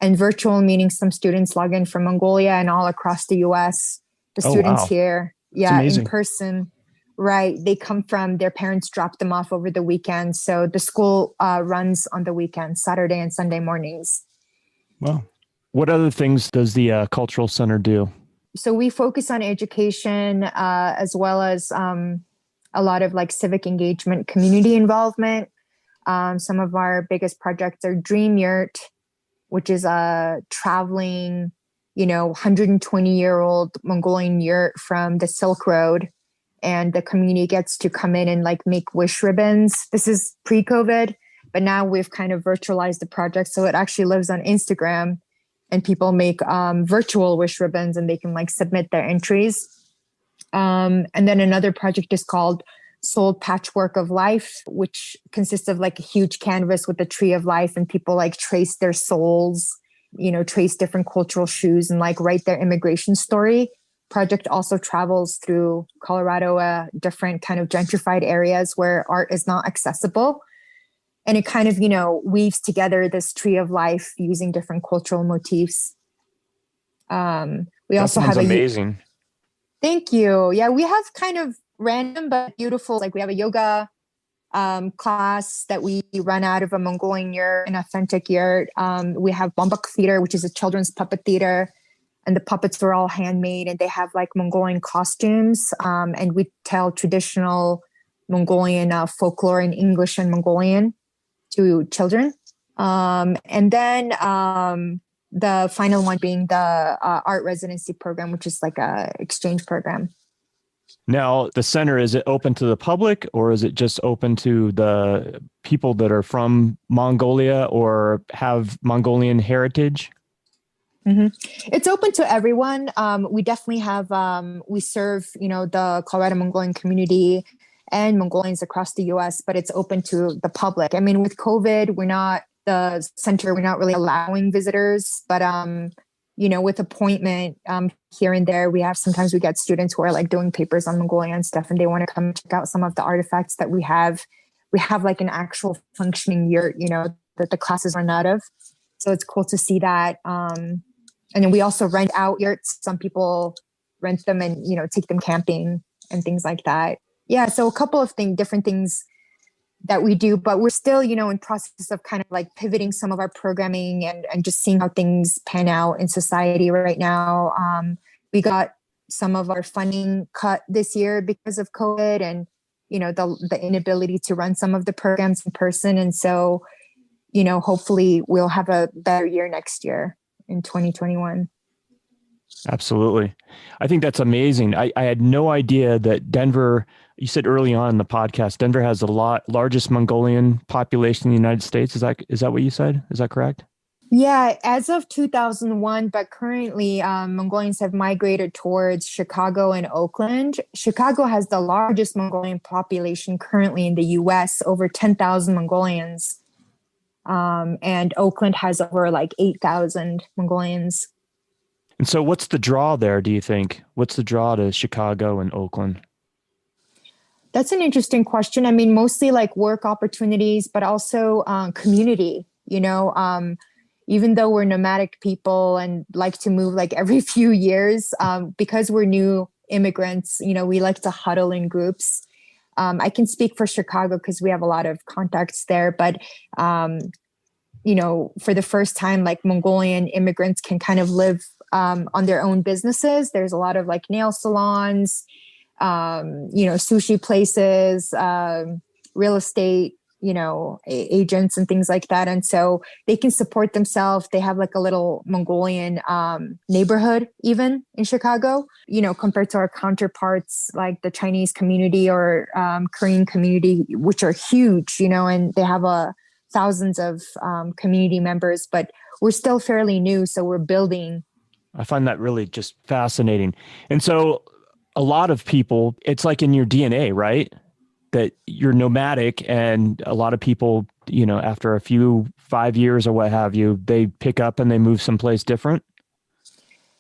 Speaker 3: And virtual meaning some students log in from Mongolia and all across the US. The students here, in person Right. They come from, their parents drop them off over the weekend. So the school runs on the weekends, Saturday and Sunday mornings.
Speaker 2: Wow.
Speaker 1: What other things does the cultural center do?
Speaker 3: So we focus on education as well as a lot of like civic engagement, community involvement. Some of our biggest projects are Dream Yurt, which is a traveling, 120-year-old Mongolian yurt from the Silk Road. And the community gets to come in and like make wish ribbons. This is pre-COVID, but now we've kind of virtualized the project. So it actually lives on Instagram, and people make virtual wish ribbons and they can like submit their entries. And then another project is called Soul Patchwork of Life, which consists of like a huge canvas with the tree of life, and people like trace their souls, trace different cultural shoes and like write their immigration story. Project also travels through Colorado, different kind of gentrified areas where art is not accessible. And it kind of, weaves together this tree of life using different cultural motifs. We also have
Speaker 1: amazing.
Speaker 3: Thank you. Yeah, we have kind of random but beautiful, like we have a yoga class that we run out of a Mongolian yurt, an authentic yurt. We have Bombak Theater, which is a children's puppet theater. And the puppets are all handmade, and they have like Mongolian costumes. And we tell traditional Mongolian folklore in English and Mongolian to children. And then the final one being the art residency program, which is like a exchange program.
Speaker 1: Now, the center, is it open to the public, or is it just open to the people that are from Mongolia or have Mongolian heritage?
Speaker 3: Mm-hmm. It's open to everyone. We definitely have, we serve, the Colorado Mongolian community and Mongolians across the US, but it's open to the public. I mean, with COVID, we're not really allowing visitors, but, with appointment here and there, sometimes we get students who are like doing papers on Mongolia and stuff, and they want to come check out some of the artifacts that we have. We have like an actual functioning yurt, that the classes run out of. So it's cool to see that. And then we also rent out yurts. Some people rent them and, take them camping and things like that. Yeah. So a couple of different things that we do, but we're still, in process of kind of like pivoting some of our programming and just seeing how things pan out in society right now. We got some of our funding cut this year because of COVID and, the inability to run some of the programs in person. And so, hopefully we'll have a better year next year in 2021.
Speaker 1: Absolutely. I think that's amazing. I had no idea that Denver, you said early on in the podcast, Denver has the largest Mongolian population in the United States. Is that what you said? Is that correct?
Speaker 3: Yeah, as of 2001, but currently Mongolians have migrated towards Chicago and Oakland. Chicago has the largest Mongolian population currently in the US, over 10,000 Mongolians. And Oakland has over like 8,000 Mongolians.
Speaker 1: And so what's the draw there, do you think? What's the draw to Chicago and Oakland?
Speaker 3: That's an interesting question. I mean, mostly like work opportunities, but also community, even though we're nomadic people and like to move like every few years, because we're new immigrants, we like to huddle in groups. I can speak for Chicago because we have a lot of contacts there, but, for the first time, like Mongolian immigrants can kind of live on their own businesses. There's a lot of like nail salons, sushi places, real estate, agents and things like that. And so they can support themselves. They have like a little Mongolian neighborhood even in Chicago, compared to our counterparts like the Chinese community or Korean community, which are huge, and they have thousands of community members, but we're still fairly new. So we're building.
Speaker 1: I find that really just fascinating. And so a lot of people, it's like in your DNA, right? That you're nomadic, and a lot of people, after 5 years or what have you, they pick up and they move someplace different.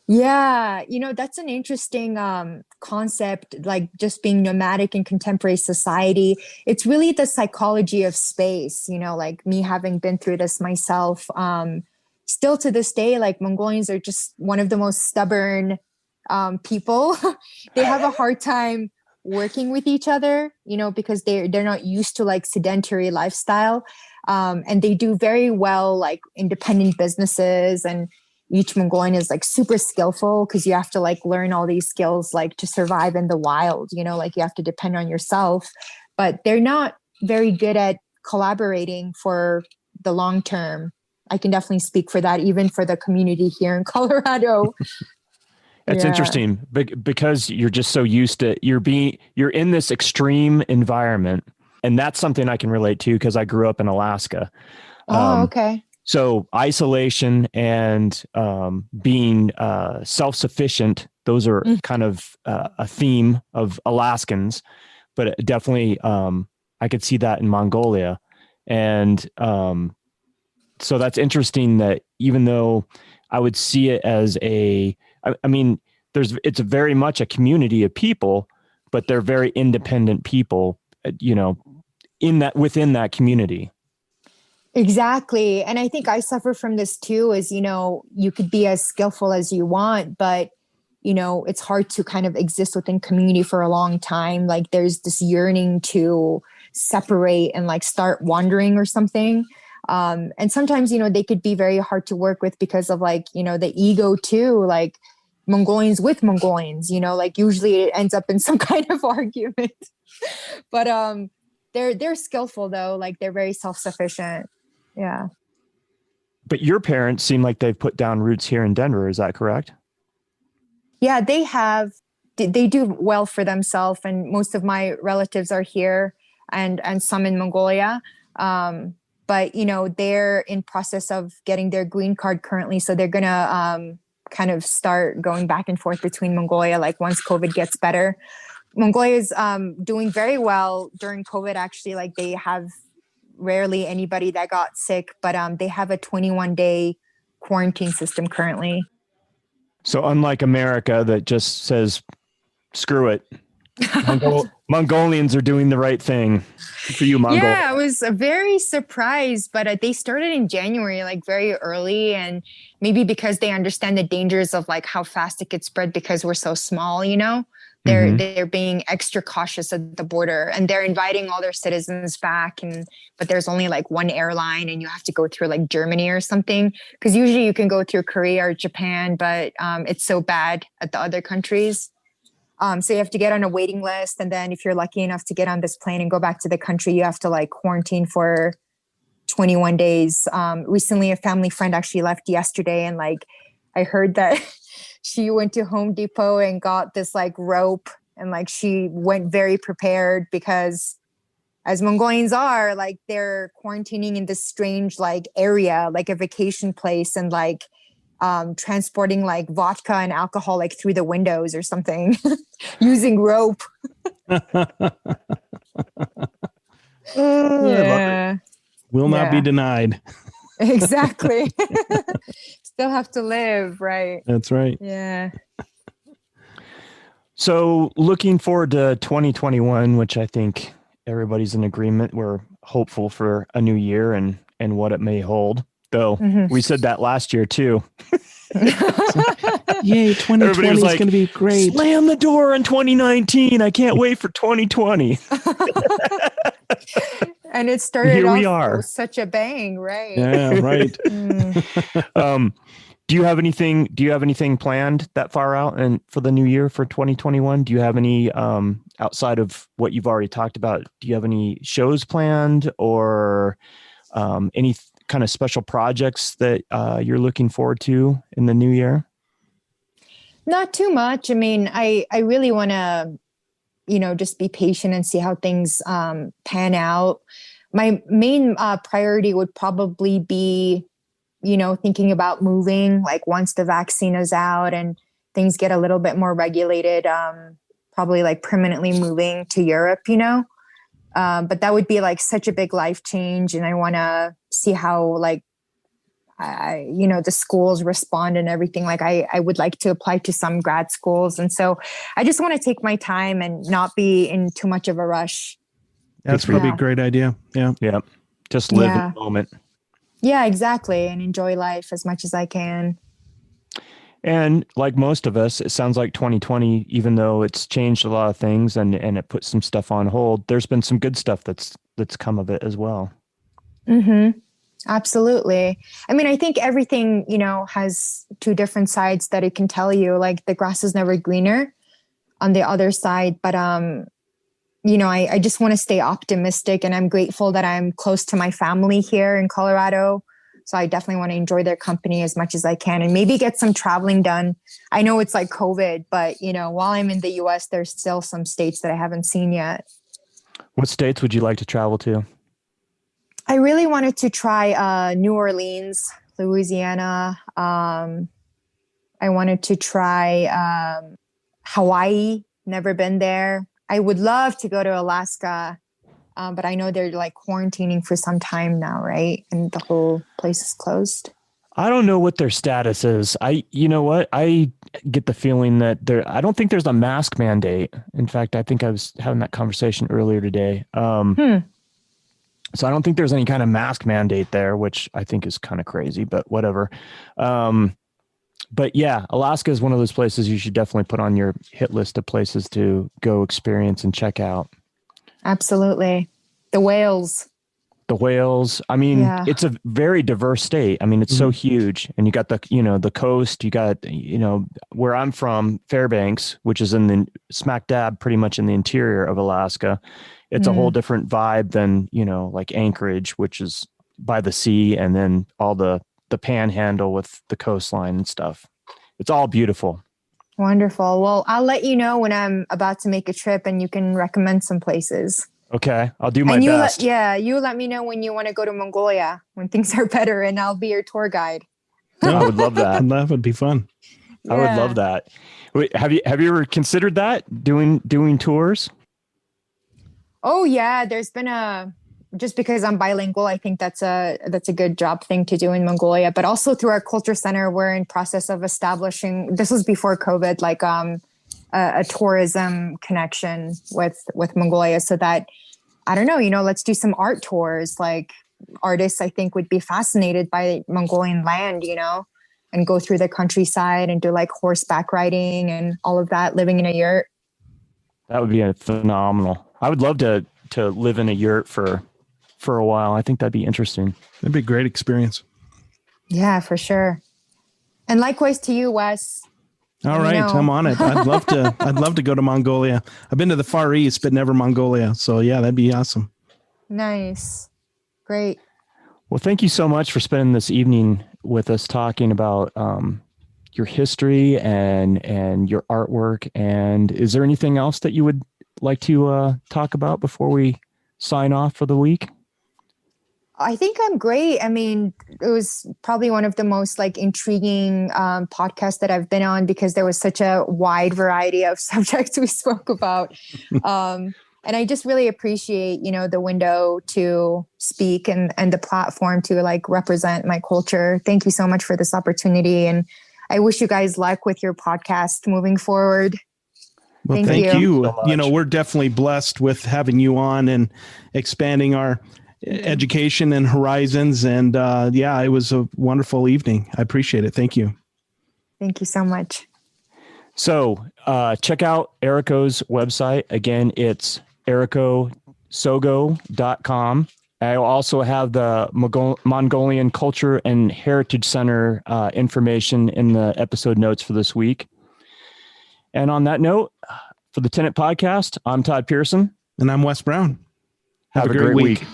Speaker 3: Yeah. That's an interesting concept, like just being nomadic in contemporary society. It's really the psychology of space, like me having been through this myself. Still to this day, like Mongolians are just one of the most stubborn people. They have a hard time working with each other, because they're not used to like sedentary lifestyle. And they do very well, like independent businesses, and each Mongolian is like super skillful because you have to like learn all these skills, like to survive in the wild, like you have to depend on yourself, but they're not very good at collaborating for the long term. I can definitely speak for that, even for the community here in Colorado.
Speaker 1: It's interesting because you're just so used to you're in this extreme environment, and that's something I can relate to because I grew up in Alaska.
Speaker 3: Okay.
Speaker 1: So isolation and being self-sufficient, those are kind of a theme of Alaskans, but definitely I could see that in Mongolia. And so that's interesting that even though I would see it as it's very much a community of people, but they're very independent people, within that community.
Speaker 3: Exactly. And I think I suffer from this too, is, you could be as skillful as you want, but, it's hard to kind of exist within community for a long time. Like there's this yearning to separate and like start wandering or something. And sometimes, they could be very hard to work with because of like, the ego too, like Mongolians with Mongolians, like usually it ends up in some kind of argument, but, they're skillful though. Like they're very self-sufficient. Yeah.
Speaker 1: But your parents seem like they've put down roots here in Denver. Is that correct?
Speaker 3: Yeah, they have. They do well for themselves, and most of my relatives are here, and some in Mongolia. But they're in process of getting their green card currently, so they're gonna kind of start going back and forth between Mongolia. Like once COVID gets better, Mongolia is doing very well during COVID. Actually, like they have rarely anybody that got sick, but they have a 21-day quarantine system currently.
Speaker 1: So unlike America that just says, screw it, Mongolians are doing the right thing for you, Mongolia.
Speaker 3: Yeah, I was very surprised, but they started in January, like very early, and maybe because they understand the dangers of like how fast it could spread because we're so small, they're being extra cautious at the border, and they're inviting all their citizens back. But there's only like one airline, and you have to go through like Germany or something, because usually you can go through Korea or Japan, but it's so bad at the other countries. So you have to get on a waiting list, and then if you're lucky enough to get on this plane and go back to the country, you have to like quarantine for 21 days. Recently, a family friend actually left yesterday, and like I heard that she went to Home Depot and got this like rope, and like she went very prepared because as Mongolians are, like they're quarantining in this strange like area, like a vacation place, and like transporting like vodka and alcohol like through the windows or something using rope. Yeah.
Speaker 2: Will not be denied.
Speaker 3: Exactly. Still have to live, right?
Speaker 2: That's right.
Speaker 3: Yeah.
Speaker 1: So looking forward to 2021, which I think everybody's in agreement. We're hopeful for a new year and what it may hold. Though we said that last year too.
Speaker 2: Yay, 2020 is going to be great.
Speaker 1: Slam the door in 2019. I can't wait for 2020.
Speaker 3: And it started off with such a bang, right?
Speaker 2: Yeah, right.
Speaker 1: Do you have anything planned that far out and for the new year for 2021? Do you have any outside of what you've already talked about? Do you have any shows planned or any kind of special projects that you're looking forward to in the new year?
Speaker 3: Not too much. I mean, I really want to, just be patient and see how things pan out. My main priority would probably be, thinking about moving, like once the vaccine is out and things get a little bit more regulated, probably like permanently moving to Europe, but that would be like such a big life change. And I want to see how like, the schools respond and everything. Like I would like to apply to some grad schools. And so I just want to take my time and not be in too much of a rush.
Speaker 2: That's probably a great idea. Yeah.
Speaker 1: Yeah. Just live in the moment.
Speaker 3: Yeah, exactly. And enjoy life as much as I can.
Speaker 1: And like most of us, it sounds like 2020, even though it's changed a lot of things and it put some stuff on hold, there's been some good stuff that's come of it as well.
Speaker 3: Mm-hmm. Absolutely. I mean, I think everything, has two different sides that it can tell you. Like the grass is never greener on the other side. But, I just want to stay optimistic, and I'm grateful that I'm close to my family here in Colorado. So I definitely want to enjoy their company as much as I can and maybe get some traveling done. I know it's like COVID, but while I'm in the US, there's still some states that I haven't seen yet.
Speaker 1: What states would you like to travel to?
Speaker 3: I really wanted to try New Orleans, Louisiana. I wanted to try Hawaii. Never been there. I would love to go to Alaska. But I know they're like quarantining for some time now, right? And the whole place is closed.
Speaker 1: I don't know what their status is. You know what? I get the feeling that I don't think there's a mask mandate. In fact, I think I was having that conversation earlier today. So I don't think there's any kind of mask mandate there, which I think is kind of crazy, but whatever. But yeah, Alaska is one of those places you should definitely put on your hit list of places to go experience and check out.
Speaker 3: Absolutely. The whales.
Speaker 1: I mean, It's a very diverse state. I mean, it's so huge, and you got the coast, you got, where I'm from, Fairbanks, which is in the smack dab pretty much in the interior of Alaska. It's a whole different vibe than, like Anchorage, which is by the sea, and then all the panhandle with the coastline and stuff. It's all beautiful.
Speaker 3: Wonderful. Well, I'll let you know when I'm about to make a trip and you can recommend some places.
Speaker 1: Okay. I'll do my best.
Speaker 3: You let me know when you want to go to Mongolia, when things are better, and I'll be your tour guide.
Speaker 1: I would love that.
Speaker 2: That would be fun.
Speaker 1: I would love that. Wait, have you ever considered that, doing tours?
Speaker 3: Oh yeah. There's been just because I'm bilingual, I think that's a good job thing to do in Mongolia, but also through our culture center, we're in process of establishing, this was before COVID, like, a tourism connection with Mongolia, so that, I don't know, let's do some art tours. Like artists, I think, would be fascinated by Mongolian land, and go through the countryside and do like horseback riding and all of that, living in a yurt.
Speaker 1: That would be phenomenal. I would love to live in a yurt for a while. I think that'd be interesting.
Speaker 2: That'd be a great experience.
Speaker 3: Yeah, for sure. And likewise to you, Wes.
Speaker 2: All right, I'm on it. I'd love to go to Mongolia. I've been to the Far East, but never Mongolia. So yeah, that'd be awesome.
Speaker 3: Nice. Great.
Speaker 1: Well, thank you so much for spending this evening with us talking about your history and your artwork. And is there anything else that you would like to talk about before we sign off for the week?
Speaker 3: I think I'm great. I mean, it was probably one of the most like intriguing podcasts that I've been on, because there was such a wide variety of subjects we spoke about. And I just really appreciate, the window to speak and the platform to like represent my culture. Thank you so much for this opportunity. And I wish you guys luck with your podcast moving forward.
Speaker 2: Well, thank you. So we're definitely blessed with having you on and expanding our education and horizons. And it was a wonderful evening. I appreciate it. Thank you.
Speaker 3: Thank you so much.
Speaker 1: So check out Eriko's website. Again, it's erikotsogo.com. I also have the Mongolian Culture and Heritage Center information in the episode notes for this week. And on that note, for the Tenant Podcast, I'm Todd Pearson.
Speaker 2: And I'm Wes Brown.
Speaker 1: Have a great week.